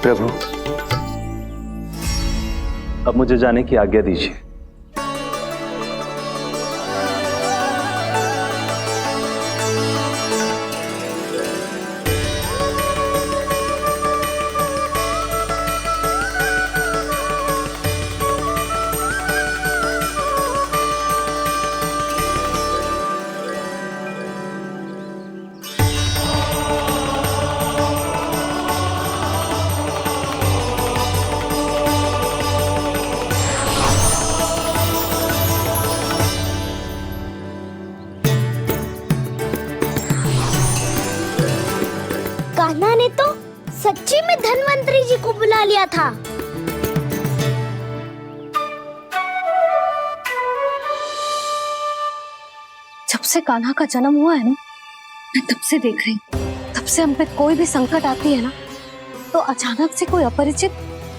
प्रभु, अब मुझे जाने की आज्ञा दीजिए। कान्हा ने तो सच्ची में धन्वंतरी जी को बुला लिया था। जब से कान्हा का जन्म हुआ है ना, मैं तब से देख रही हूँ, तब से हम पे कोई भी संकट आती है ना, तो अचानक से कोई अपरिचित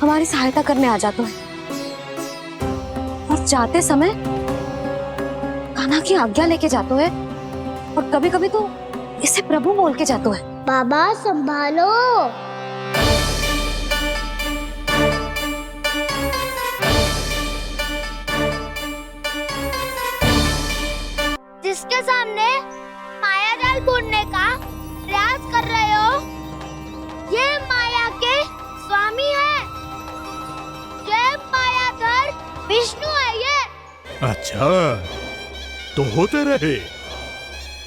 हमारी सहायता करने आ जाता है। और जाते समय कान्हा की आज्ञा लेके जाते है, और कभी कभी तो इसे प्रभु बोल के जाते है। बाबा संभालो। जिसके सामने माया जाल बुनने का प्रयास कर रहे हो, ये माया के स्वामी है। ये मायाधर विष्णु है। ये अच्छा, तो होते रहे।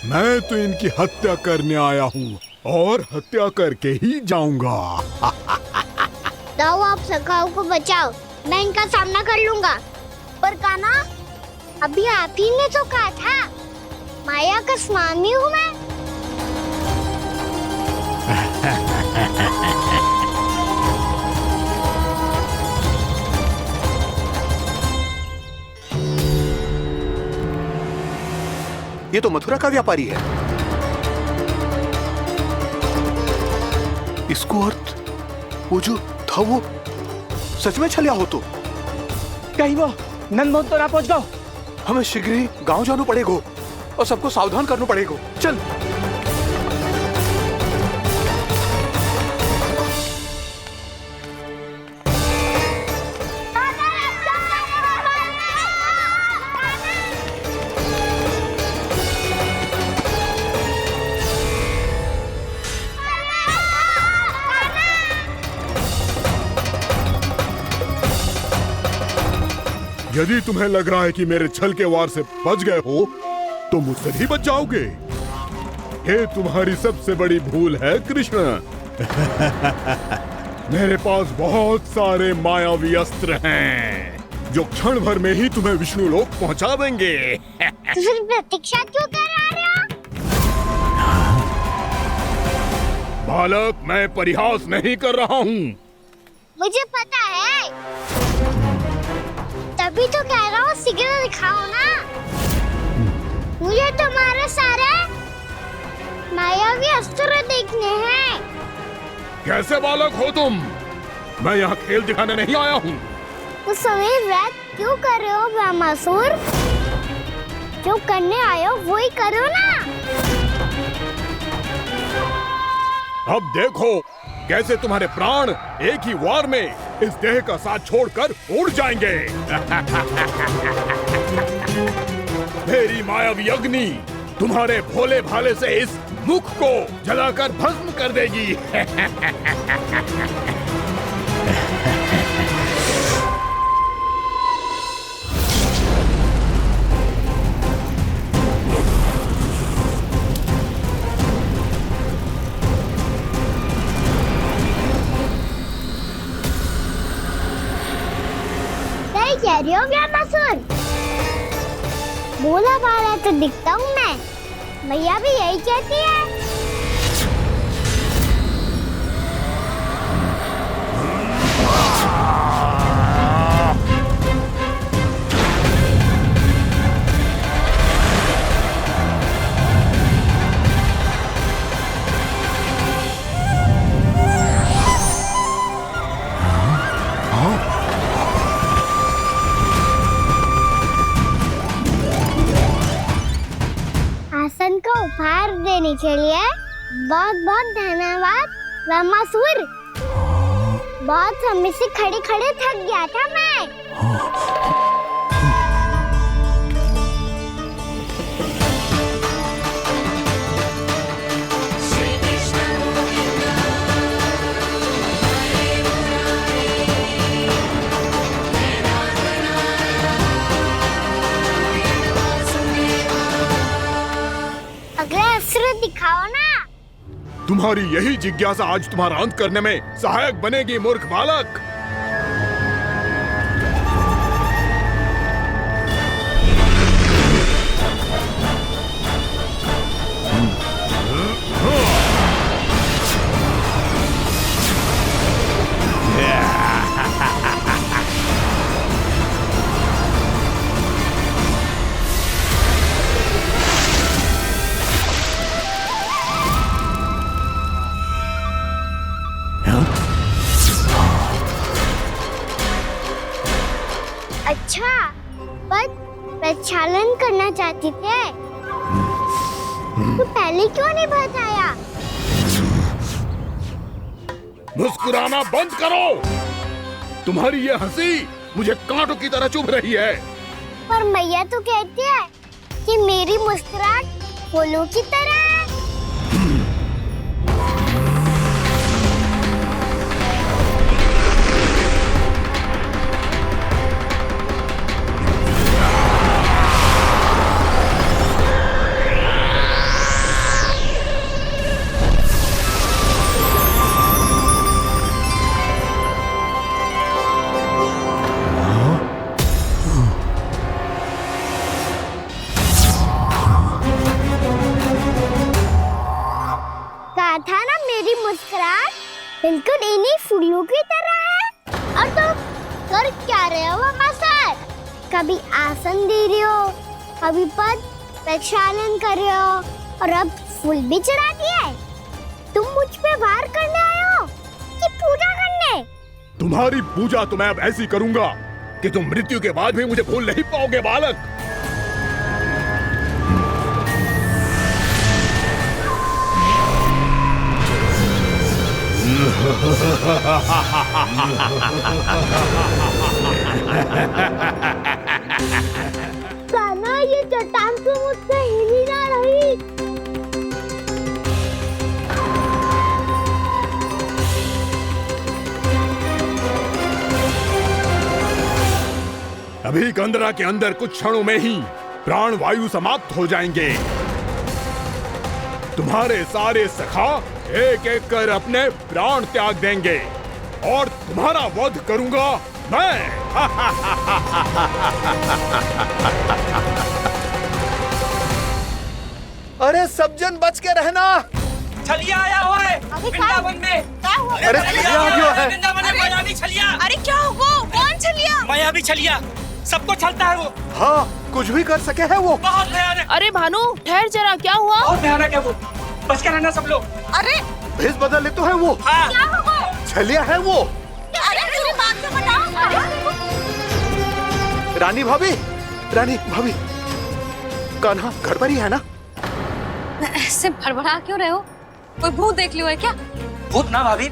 मैं तो इनकी हत्या करने आया हूँ और हत्या करके ही जाऊंगा। जाओ, आप सखाओं को बचाओ, मैं इनका सामना कर लूंगा। पर कान्हा, अभी आप ही ने तो कहा था माया का स्वामी हूँ मैं। ये तो मथुरा का व्यापारी है। इसको अर्थ वो जो था वो सच में छलिया हो तो कहीं वो नंदमोहन तो ना पहुंच गओ। हमें शीघ्र ही गांव जाना पड़ेगा और सबको सावधान करना पड़ेगा। चल। यदि तुम्हें लग रहा है कि मेरे छल के वार से बच गए हो, तो मुझसे भी बच जाओगे। ये तुम्हारी सबसे बड़ी भूल है कृष्ण। मेरे पास बहुत सारे मायावी अस्त्र हैं, जो क्षण भर में ही तुम्हें विष्णु लोक पहुंचा देंगे। तो फिर प्रतीक्षा क्यों कर रहे हो? बालक, मैं परिहास नहीं कर रहा हूँ। मुझे पता है, तभी तो कह रहा हूँ शीघ्र दिखाओ ना। मुझे तुम्हारे सारे मायावी अस्त्र देखने हैं। कैसे बालक हो तुम? मैं यहाँ खेल दिखाने नहीं आया हूँ। उस समय व्रत क्यों कर रहे हो ब्रह्मासुर? जो करने आए हो वो ही करो ना। अब देखो कैसे तुम्हारे प्राण एक ही वार में इस देह का साथ छोड़कर उड़ जाएंगे। मेरी मायावी अग्नि तुम्हारे भोले भाले से इस मुख को जलाकर भस्म कर देगी। कह रही हो ब्रह्मासुर? बोला बाला तो दिखता हूँ मैं। मैया भी यही कहती है। आसन को उपहार देने के लिए बहुत बहुत धन्यवाद रामासुर। बहुत समय से खड़े खड़े थक गया था मैं। अगला अस्त्र दिखाओ ना। तुम्हारी यही जिज्ञासा आज तुम्हारा अंत करने में सहायक बनेगी मूर्ख बालक। अच्छा, पर प्रक्षालन करना चाहती थे तो पहले क्यों नहीं बताया? मुस्कुराना बंद करो। तुम्हारी ये हंसी मुझे कांटों की तरह चुभ रही है। पर मैया तो कहती है कि मेरी मुस्कुराहट फूलों की तरह है। था ना मेरी मुस्कुराहट बिल्कुल इन्हीं फूलों की तरह है। और तुम कर क्या रहे हो मास्टर? कभी आसन दे रहे हो, कभी पद प्रक्षालन कर रहे हो और अब फूल भी चढ़ा दिया है। तुम मुझ पे वार करने आए हो कि पूजा करने? तुम्हारी पूजा तो मैं अब ऐसी करूंगा कि तुम मृत्यु के बाद भी मुझे भूल नहीं पाओगे बालक। कान्हा, ये चट्टान तो मुझसे हिल ही ना रही। अभी कंदरा के अंदर कुछ क्षणों में ही प्राण वायु समाप्त हो जाएंगे। तुम्हारे सारे सखा एक एक कर अपने प्राण त्याग देंगे और तुम्हारा वध करूंगा मैं। अरे सब जन बच के रहना। छलिया आया हुआ है वृंदावन में। अरे छलिया आ गया है। वृंदावन में मायावी छलिया। अरे क्या हुआ? कौन छलिया? मायावी छलिया, सबको छलता है वो। हाँ, कुछ भी कर सके है वो। बहुत भयानक। अरे भानु, ठहर जरा, क्या हुआ? बहुत भयानक है वो, बच के रहना सब लोग। अरे भेष बदल ले तो है वो। हाँ। क्या हुआ? छलिया है वो। अरे मेरी बात तो बताओ। रानी भाभी, रानी भाभी, कान्हा घर पर ही है ना? ऐसे भड़बड़ा क्यों रहे हो? कोई भूत देख लियो है क्या? भूत ना भाभी,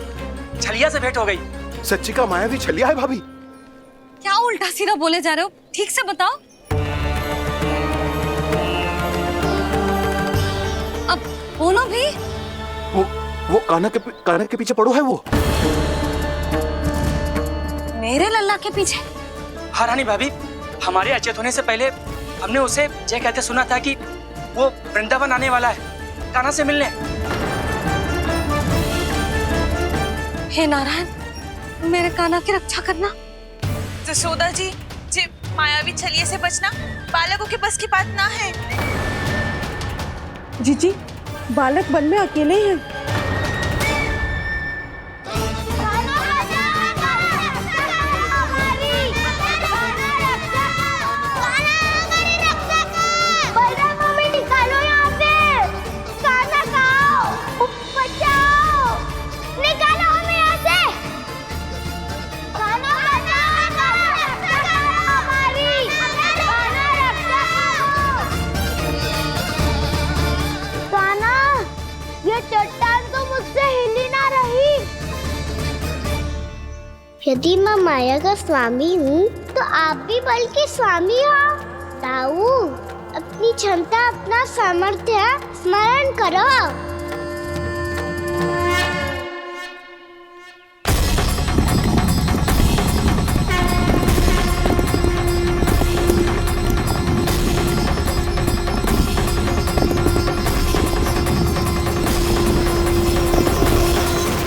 छलिया से भेंट हो गई। सच्ची का मायावी छलिया है भाभी। क्या उल्टा सीधा बोले जा रहे हो? ठीक से बताओ। अब बोलो भी। वो कान्हा के पीछे पड़ो है वो। मेरे लल्ला के पीछे? हाँ रानी भाभी, हमारे अचेत होने से पहले हमने उसे ये कहते सुना था कि वो वृंदावन आने वाला है कान्हा से मिलने। हे नारायण, मेरे कान्हा की रक्षा करना। जसोदा जी, मायावी छलिए से बचना बालकों के बस की बात ना है। जीजी, बालक वन में अकेले हैं। यदि मैं माया का स्वामी हूँ तो आप भी बल के स्वामी हो। ताऊ, अपनी क्षमता, अपना सामर्थ्य स्मरण करो।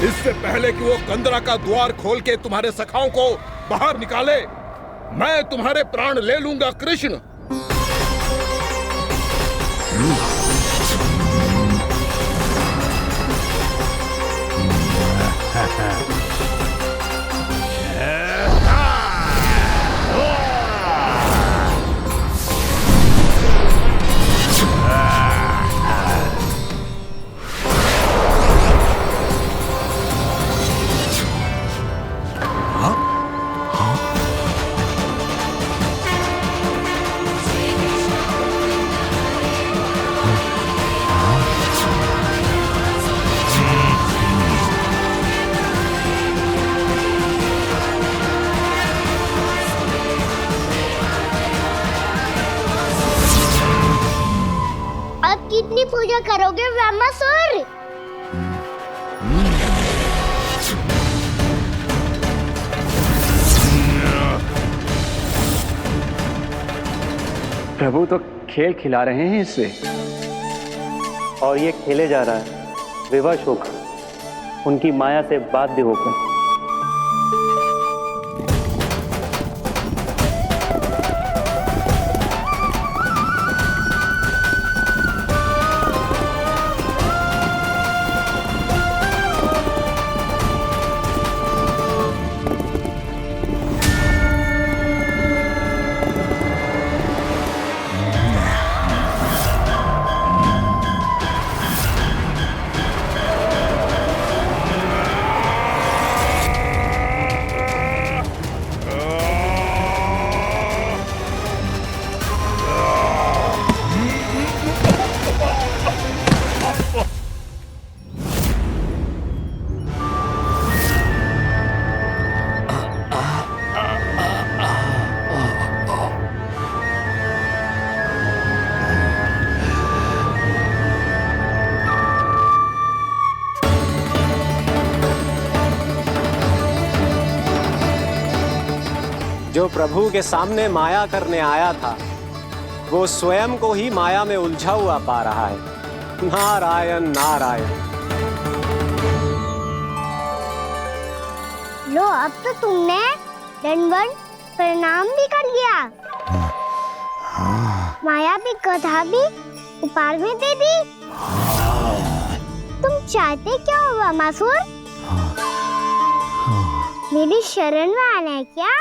इससे पहले कि वो कंदरा का द्वार खोल के तुम्हारे सखाओं को बाहर निकाले, मैं तुम्हारे प्राण ले लूंगा कृष्ण। कितनी पूजा करोगे ब्रह्मासुर? प्रभु तो खेल खिला रहे हैं इससे, और ये खेले जा रहा है विवश होकर, उनकी माया से बाध्य होकर। जो प्रभु के सामने माया करने आया था, वो स्वयं को ही माया में उलझा हुआ पा रहा है। नारायण नारायण। लो, अब तो तुमने दंडवत प्रणाम भी कर लिया, माया भी, कथा भी उपहार में दे दी। तुम चाहते क्या हो ब्रह्मासुर? मेरी शरण में आना है क्या?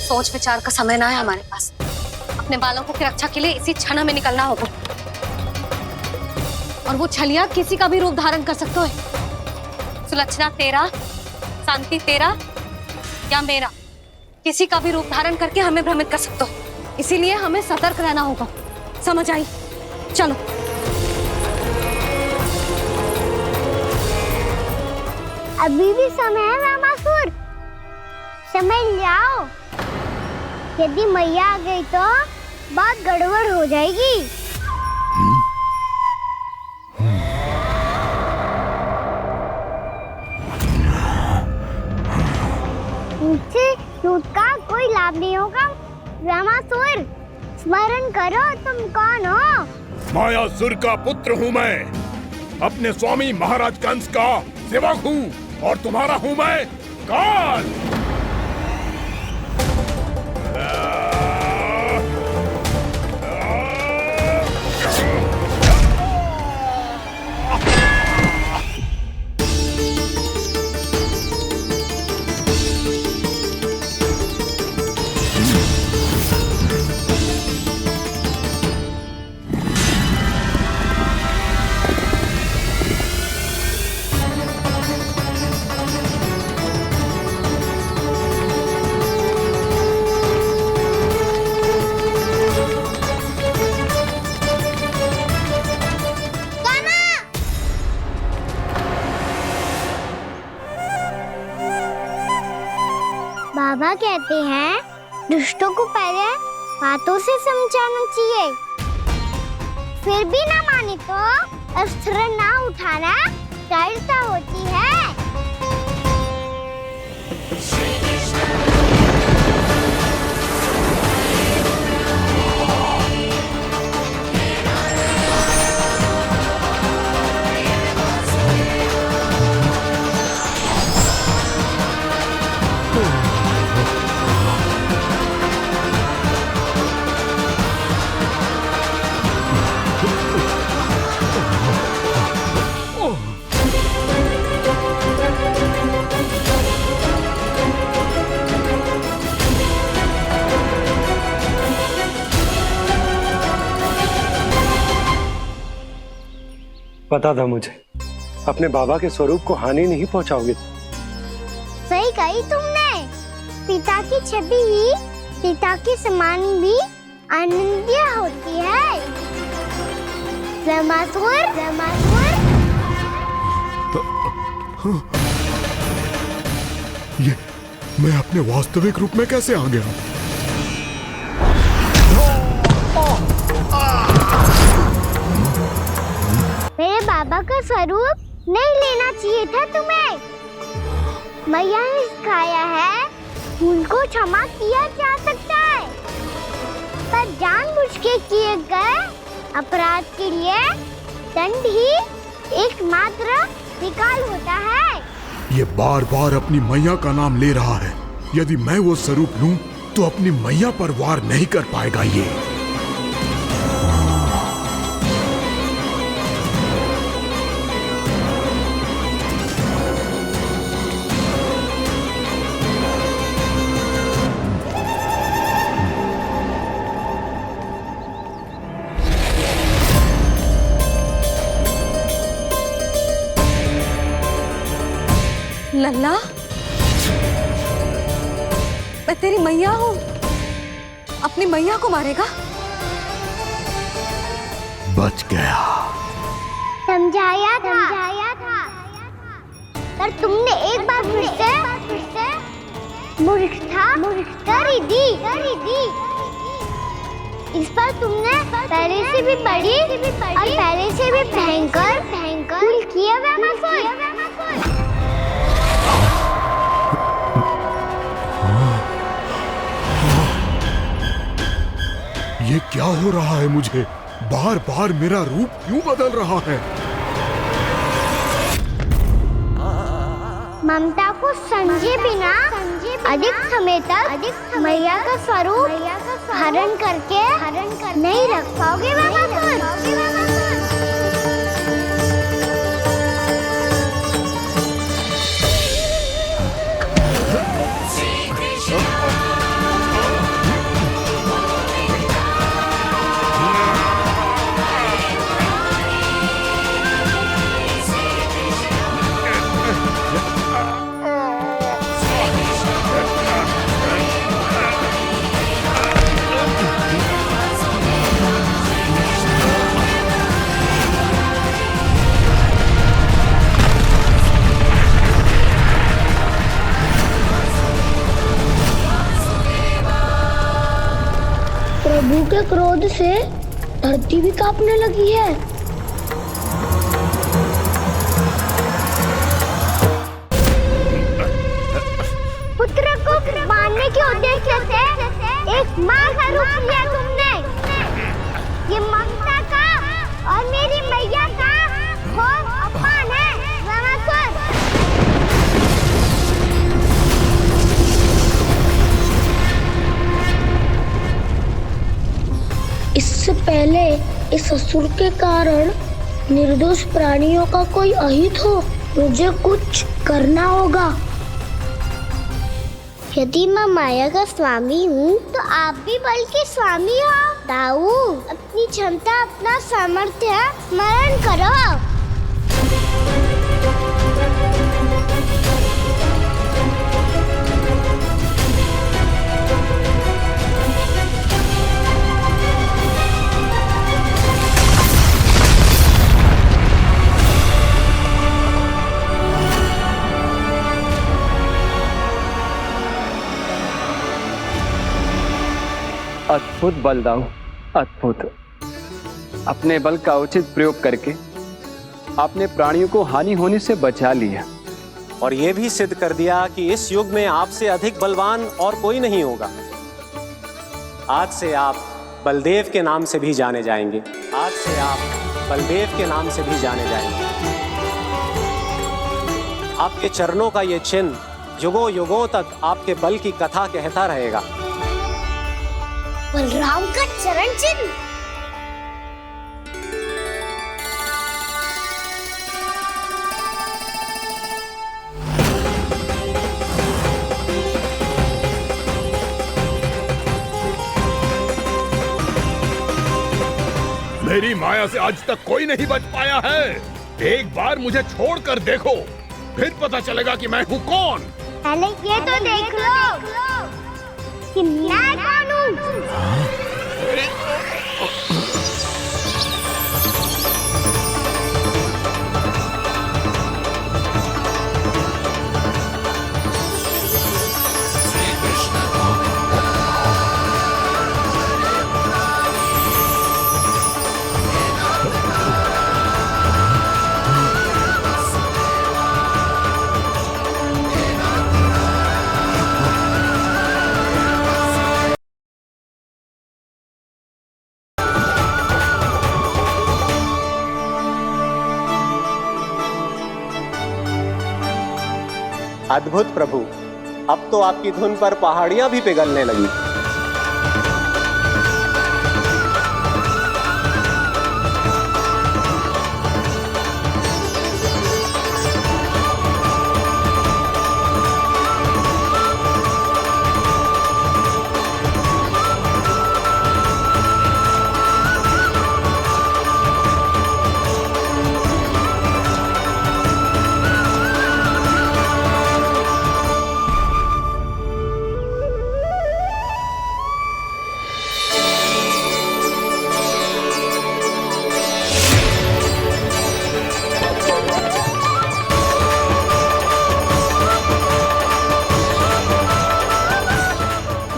सोच विचार का समय ना है हमारे पास। अपने बालकों की रक्षा के लिए इसी क्षण हमें निकलना होगा। और वो छलिया किसी का भी रूप धारण कर सकते हैं। सुलक्षणा तेरा, शांति तेरा या मेरा, किसी का भी रूप धारण करके हमें भ्रमित कर सकते हो। इसीलिए हमें सतर्क रहना होगा। समझ आई? चलो। अभी भी समय है ब्रह्मासुर। समझ जाओ, यदि मैया आ गई तो बात गड़बड़ हो जाएगी। मुझसे झूठ का कोई लाभ नहीं होगा। रामासुर, स्मरण करो तुम कौन हो। मायासुर का पुत्र हूँ मैं, अपने स्वामी महाराज कंस का सेवक हूँ और तुम्हारा हूँ मैं काल। बाबा कहते हैं दुष्टों को पहले बातों से समझाना चाहिए, फिर भी ना माने तो अस्त्र ना उठाना कायरता होती है। पता था मुझे, अपने बाबा के स्वरूप को हानि नहीं पहुंचाओगे। सही कही तुमने। पिता की छवि ही पिता के समान भी अनन्य होती है। रामासुर, रामासुर। ये मैं अपने वास्तविक रूप में कैसे आ गया? मेरे बाबा का स्वरूप नहीं लेना चाहिए था तुम्हें। मैया ने सिखाया है भूल को क्षमा किया जा सकता है, पर जानबूझ के किए गए अपराध के लिए दंड ही एकमात्र विकल्प होता है। ये बार बार अपनी मैया का नाम ले रहा है। यदि मैं वो स्वरूप लूं तो अपनी मैया पर वार नहीं कर पाएगा ये। लल्ला, मैं तेरी मैया हूँ, अपनी मैया को मारेगा? बच गया। समझाया था, पर तुमने एक बार फिर से मूर्खता कर ही दी। इस पर तुमने पहले से भी बड़ी और पहले से भी भयंकर भूल किया रामासुर। ये क्या हो रहा है मुझे? बार बार मेरा रूप क्यों बदल रहा है? ममता को समझे बिना अधिक समय तक मैया का स्वरूप हरण करके नहीं रख पाओगे रामासुर। क्रोध से धरती भी कांपने लगी है। पुत्र को मारने के उद्देश्य से एक माँ का रूप लिया तुमने। ये ममता का और मेरी मैया का घोर अपमान है रावणासुर। इससे पहले इस असुर के कारण निर्दोष प्राणियों का कोई अहित हो, मुझे कुछ करना होगा। यदि मैं माया का स्वामी हूँ तो आप भी बल के स्वामी हो। दाऊ, अपनी क्षमता अपना सामर्थ्य स्मरण करो। अद्भुत बलदाऊ, अद्भुत। अपने बल का उचित प्रयोग करके आपने प्राणियों को हानि होने से बचा लिया और ये भी सिद्ध कर दिया कि इस युग में आपसे अधिक बलवान और कोई नहीं होगा। आज से आप बलदेव के नाम से भी जाने जाएंगे। आज से आप बलदेव के नाम से भी जाने जाएंगे। आपके चरणों का ये चिन्ह युगों युगों तक आपके बल की कथा कहता रहेगा। बलराम का चरण चिन्ह। मेरी माया से आज तक कोई नहीं बच पाया है। एक बार मुझे छोड़कर देखो, फिर पता चलेगा कि मैं हूँ कौन। पहले ये तो देख लो कि मैं कौन हूँ। अद्भुत प्रभु, अब तो आपकी धुन पर पहाड़ियां भी पिघलने लगी।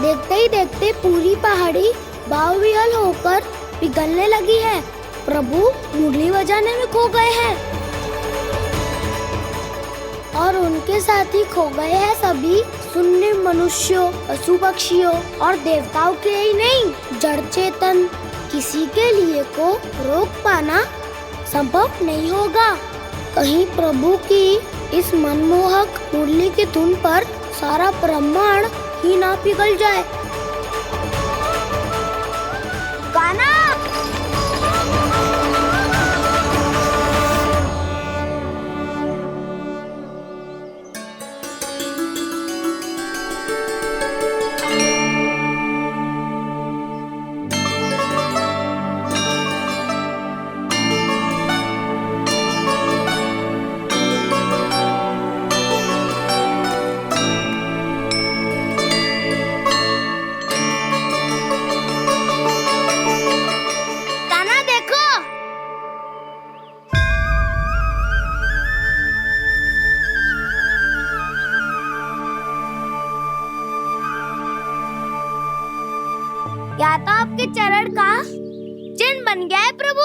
देखते ही देखते पूरी पहाड़ी बाहुविहल होकर पिघलने लगी है। प्रभु मुरली बजाने में खो गए हैं और उनके साथ ही खो गए हैं सभी सुनने मनुष्यों, पशु पक्षियों और देवताओं के ही नहीं, जड़ चेतन किसी के लिए को रोक पाना संभव नहीं होगा। कहीं प्रभु की इस मनमोहक मुरली की धुन पर सारा ब्रह्मांड ही ना पिघल जाए। गाना या तो आपके चरण का बन गया है प्रभु।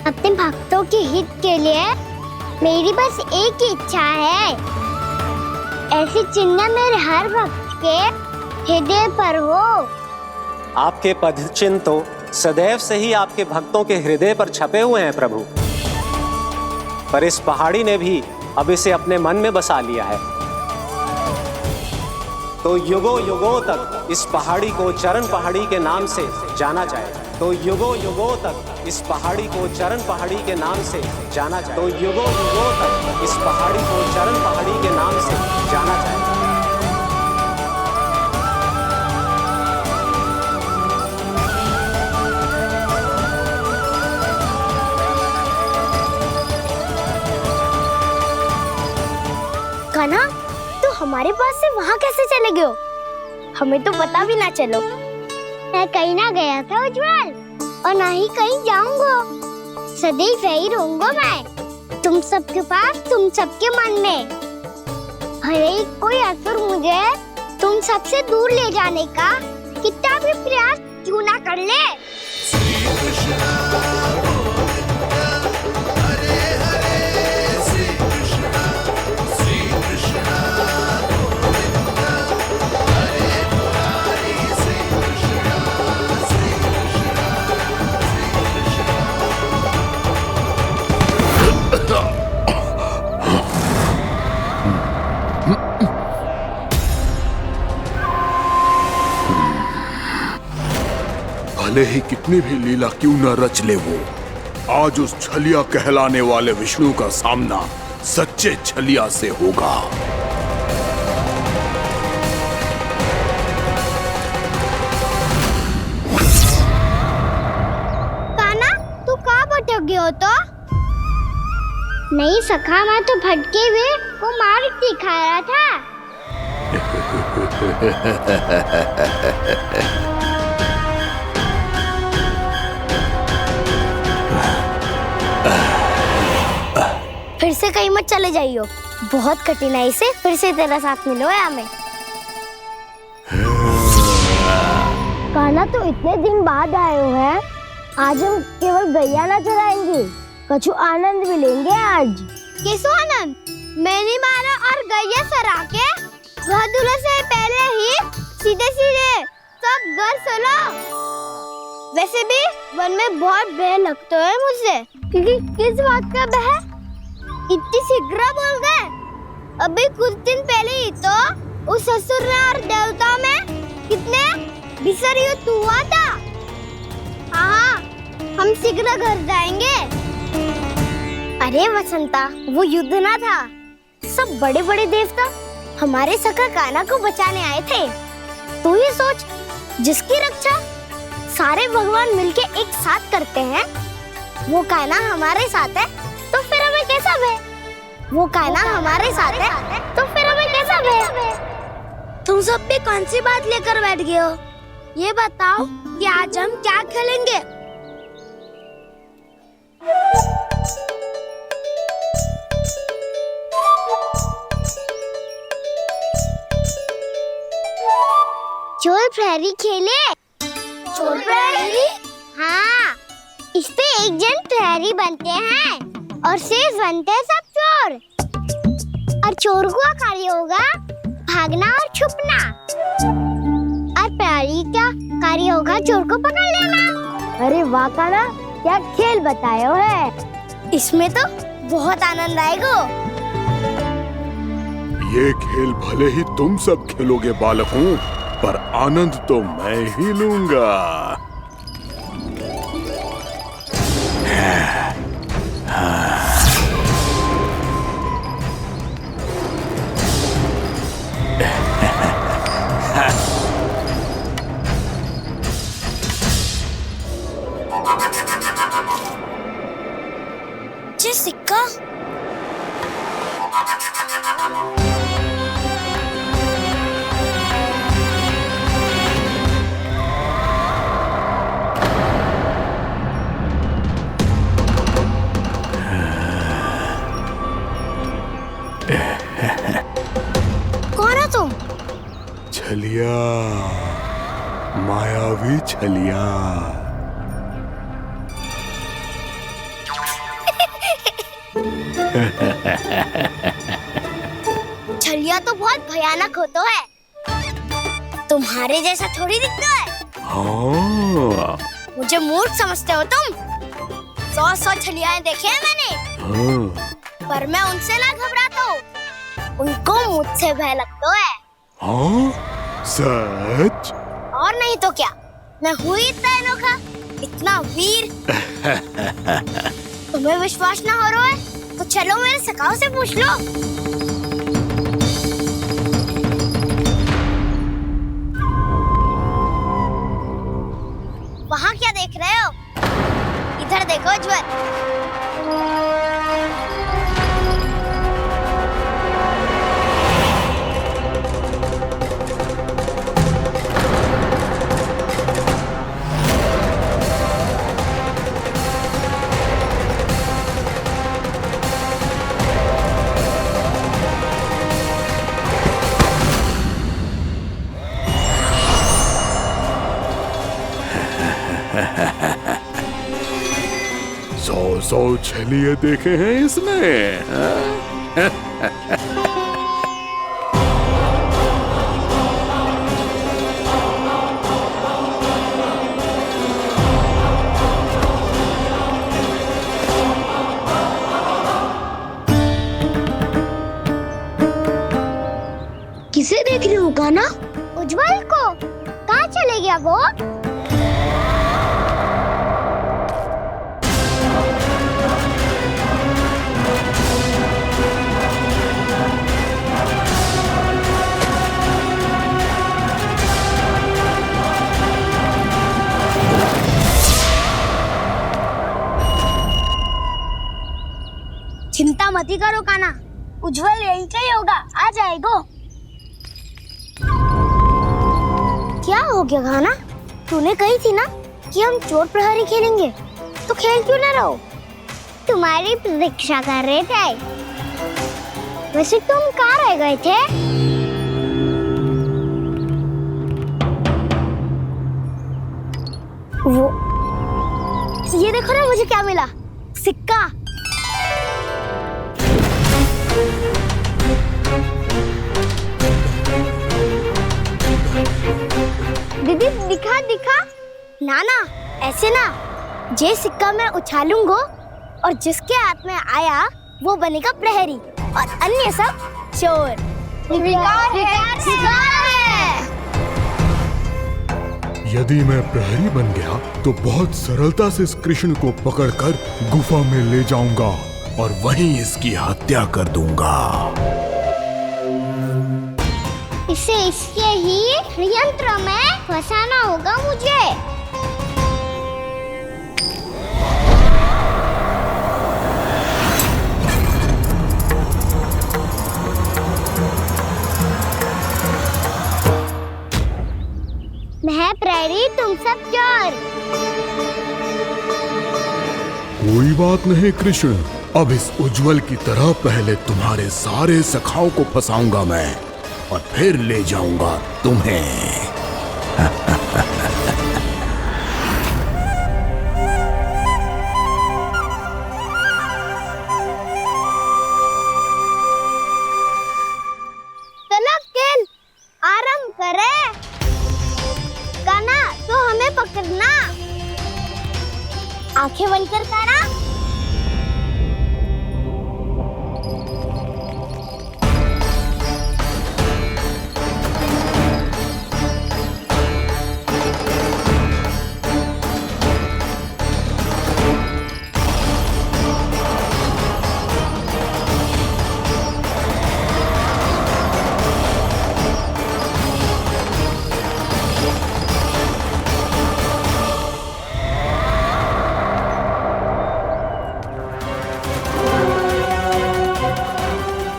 अपने भक्तों के हित के लिए मेरी बस एक ही इच्छा है, ऐसी चिन्ह मेरे हर भक्त के हृदय पर हो। आपके पद चिन्ह तो सदैव से ही आपके भक्तों के हृदय पर छपे हुए हैं प्रभु, पर इस पहाड़ी ने भी अब इसे अपने मन में बसा लिया है। तो युगों युगों तक इस पहाड़ी को चरण पहाड़ी के नाम से जाना जाए। तो युगों युगों तक इस पहाड़ी को चरण पहाड़ी के नाम से जाना जाए। तो युगों युगों तक इस पहाड़ी को चरण पहाड़ी के नाम से जाना जाए। कान्हा, तो हमारे पास से वहाँ कैसे चले गए हो? हमें तो पता भी ना चलो। मैं कहीं ना गया था उज्जवल, और ना ही कहीं जाऊंगा। सदैव यही रहूंगा मैं, तुम सबके पास, तुम सबके मन में। भले ही कोई असुर मुझे तुम सबसे दूर ले जाने का कितना भी प्रयास क्यों ना कर ले। भले ही कितनी भी लीला क्यों न रच ले वो, आज उस छलिया कहलाने वाले विष्णु का सामना सच्चे छलिया से होगा। कान्हा, तू कहाँ भटक गए हो? तो नहीं सखा, मैं तो भटके हुए को मार्ग दिखा रहा था। फिर से कहीं मत चले जाइयो, बहुत कठिनाई से फिर से तेरा साथ मिलो है हमें। कान्हा, तो इतने दिन बाद आए हो हैं, आज हम केवल गैया ना चराएंगे, कछु आनंद भी लेंगे आज। कैसो आनंद? मैंने मारा और गैया सरा के वह दूल्हे से पहले ही सीधे सीधे सब घर चलो। वैसे भी वन में बहुत भय लगता है मुझसे, क्योंकि किस बात का भय? इतनी शीघ्र बोल गए। अभी कुछ दिन पहले ही तो उस असुर और देवता में कितने भीषण युद्ध हुआ था। हाँ, हम शीघ्र घर जाएंगे। अरे वसंता, वो युद्ध ना था, सब बड़े बड़े देवता हमारे सखा कान्हा को बचाने आए थे। तू ही सोच, जिसकी रक्षा सारे भगवान मिलके एक साथ करते हैं, वो कान्हा हमारे साथ है, तो फिर हमें कैसा भय? वो कान्हा हमारे साथ है, तो फिर हमें कैसा भय? तुम सब भी कौन सी बात लेकर बैठ गए हो? ये बताओ कि आज हम क्या खेलेंगे? चोर प्रहरी खेले। चोर प्रहरी? हाँ, इस पे एक जन प्रहरी बनते हैं और शेष बनते हैं सब चोर। और चोर का कार्य होगा भागना और छुपना, और प्रहरी का कार्य होगा चोर को पकड़ लेना। अरे वाह कान्हा, क्या खेल बताए हो है। इसमें तो बहुत आनंद आएगा। ये खेल भले ही तुम सब खेलोगे बालकों, पर आनंद तो मैं ही लूंगा। सिक्का कौन है तुम? छलिया, मायावी छलिया। छलिया तो बहुत भयानक होता है, तुम्हारे जैसा थोड़ी दिखता है। हाँ। मुझे मूर्ख समझते हो तुम? 100 छलियाएं देखे हैं मैंने, पर मैं उनसे ना घबराता हूँ, उनको मुझसे भय लगता है। हाँ? सच? और नहीं तो क्या, मैं हूँ इतना अनोखा, इतना वीर। तुम्हें विश्वास ना हो रहा है तो चलो मेरे सखाओं से पूछ लो। वहाँ क्या देख रहे हो? इधर देखो ज्वर। सौ छलिए देखे हैं इसने। किसे देख रही हूँ काना? उज्जवल को। कहाँ चले गया वो? चिंता मत करो काना, उज्जवल यही का ही होगा, आ जाएगा। क्या हो गया काना? तूने कही थी ना कि हम चोर प्रहरी खेलेंगे, तो खेल क्यों ना रहो? तुम्हारी प्रतीक्षा कर रहे थे। वैसे तुम कहाँ रह गए थे? वो ये देखो ना, मुझे क्या मिला? सिक्का। दीदी दिखा दिखा। ना ना, ऐसे ना, ये सिक्का मैं उछालूंगा और जिसके हाथ में आया वो बनेगा प्रहरी और अन्य सब चोर। शिकार है। यदि मैं प्रहरी बन गया तो बहुत सरलता से इस कृष्ण को पकड़कर गुफा में ले जाऊंगा और वहीं इसकी हत्या कर दूंगा। इसे इसके ही यंत्र में फंसाना होगा मुझे। मैं प्रहरी, तुम सब चोर। कोई बात नहीं कृष्ण, अब इस उज्जवल की तरह पहले तुम्हारे सारे सखाओं को फंसाऊंगा मैं और फिर ले जाऊंगा तुम्हें। चलो खेल आरंभ करें। काना तो हमें पकड़ना। आंखें बंद कर काना।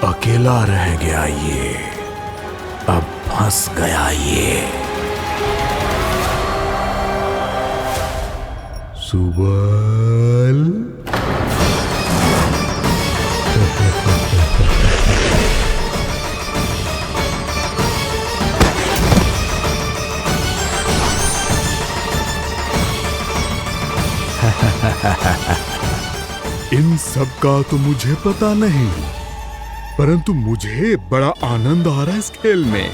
अकेला रह गया ये, अब फंस गया ये। सुबल इन इन सब का तो मुझे पता नहीं, परंतु मुझे बड़ा आनंद आ रहा है इस खेल में।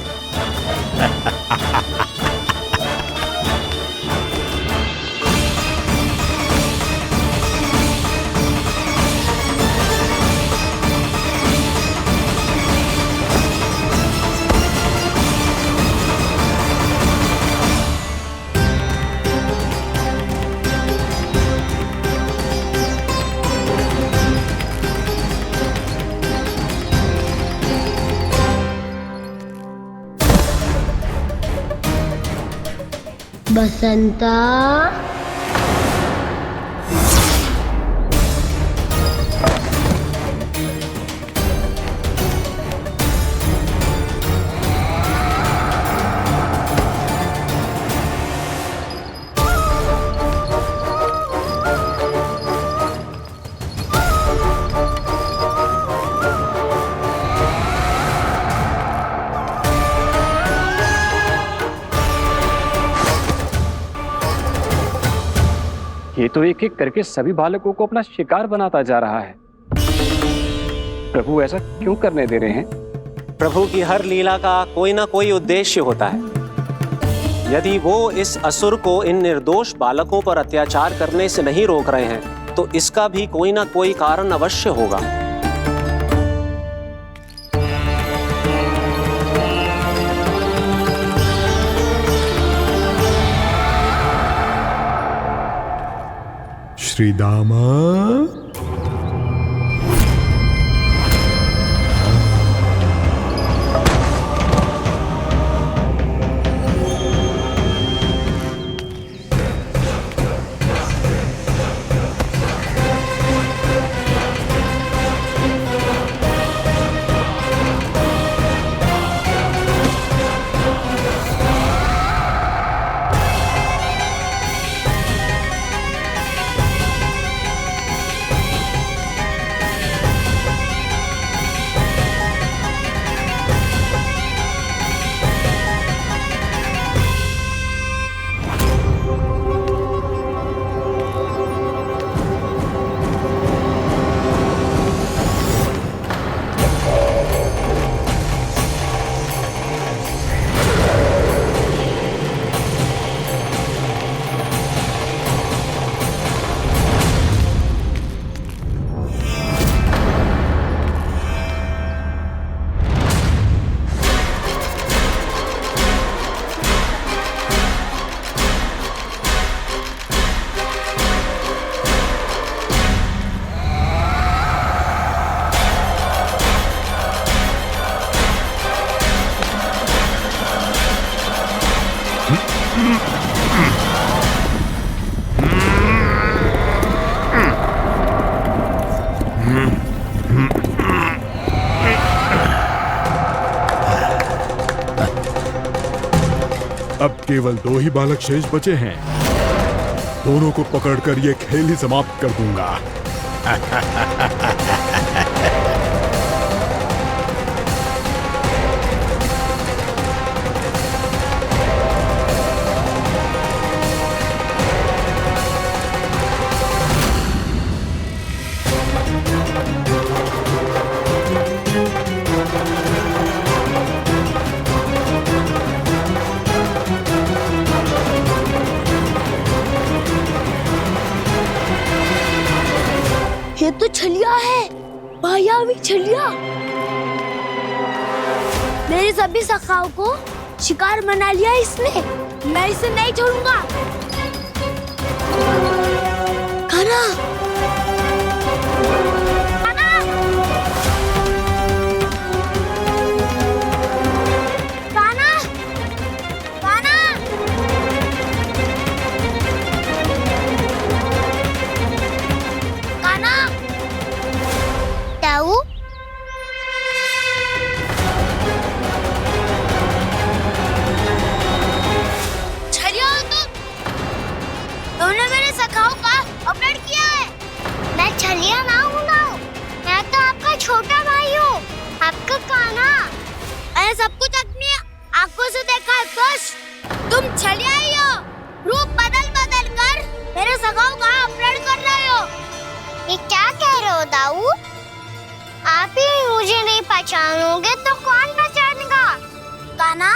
बसंता, ये तो एक एक करके सभी बालकों को अपना शिकार बनाता जा रहा है। प्रभु ऐसा क्यों करने दे रहे हैं? प्रभु की हर लीला का कोई ना कोई उद्देश्य होता है। यदि वो इस असुर को इन निर्दोष बालकों पर अत्याचार करने से नहीं रोक रहे हैं, तो इसका भी कोई ना कोई कारण अवश्य होगा। श्री दामा, अब केवल 2 ही बालक शेष बचे हैं। दोनों को पकड़कर ये खेल ही समाप्त कर दूंगा। ये तो छलिया है, मायावी छलिया। मेरे सभी सखाओं को शिकार बना लिया इसने। मैं इसे नहीं छोड़ूंगा। कान्हा, छलिया ना हूँ ना, मैं तो आपका छोटा भाई हूँ, आपका कान्हा। मैंने सब कुछ अपनी आंखों से देखा है। बस तुम छलिया ही हो, रूप बदल बदल कर मेरे सगाओं का अपहरण कर रहे हो। ये क्या कह रहे हो दाऊ? आप ही मुझे नहीं पहचानोगे तो कौन पहचानेगा? कान्हा,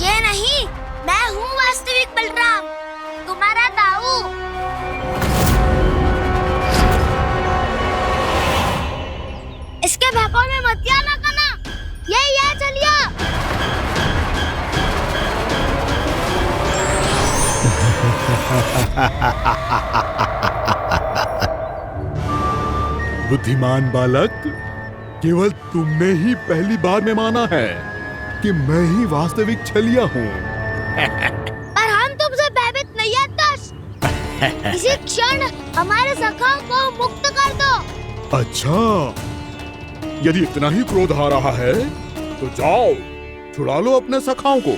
ये नहीं, मैं हूँ वास्तविक बलराम, तुम्हारा दाऊ। इसके भैकों में मत आना कान्हा, ये चलिए। बुद्धिमान बालक, केवल तुमने ही पहली बार में माना है कि मैं ही वास्तविक छलिया हूँ। पर हम तुमसे भयभीत नहीं है दस। इसी क्षण हमारे सखाओं को मुक्त कर दो। अच्छा, यदि इतना ही क्रोध आ रहा है तो जाओ, छुड़ा लो अपने सखाओं को।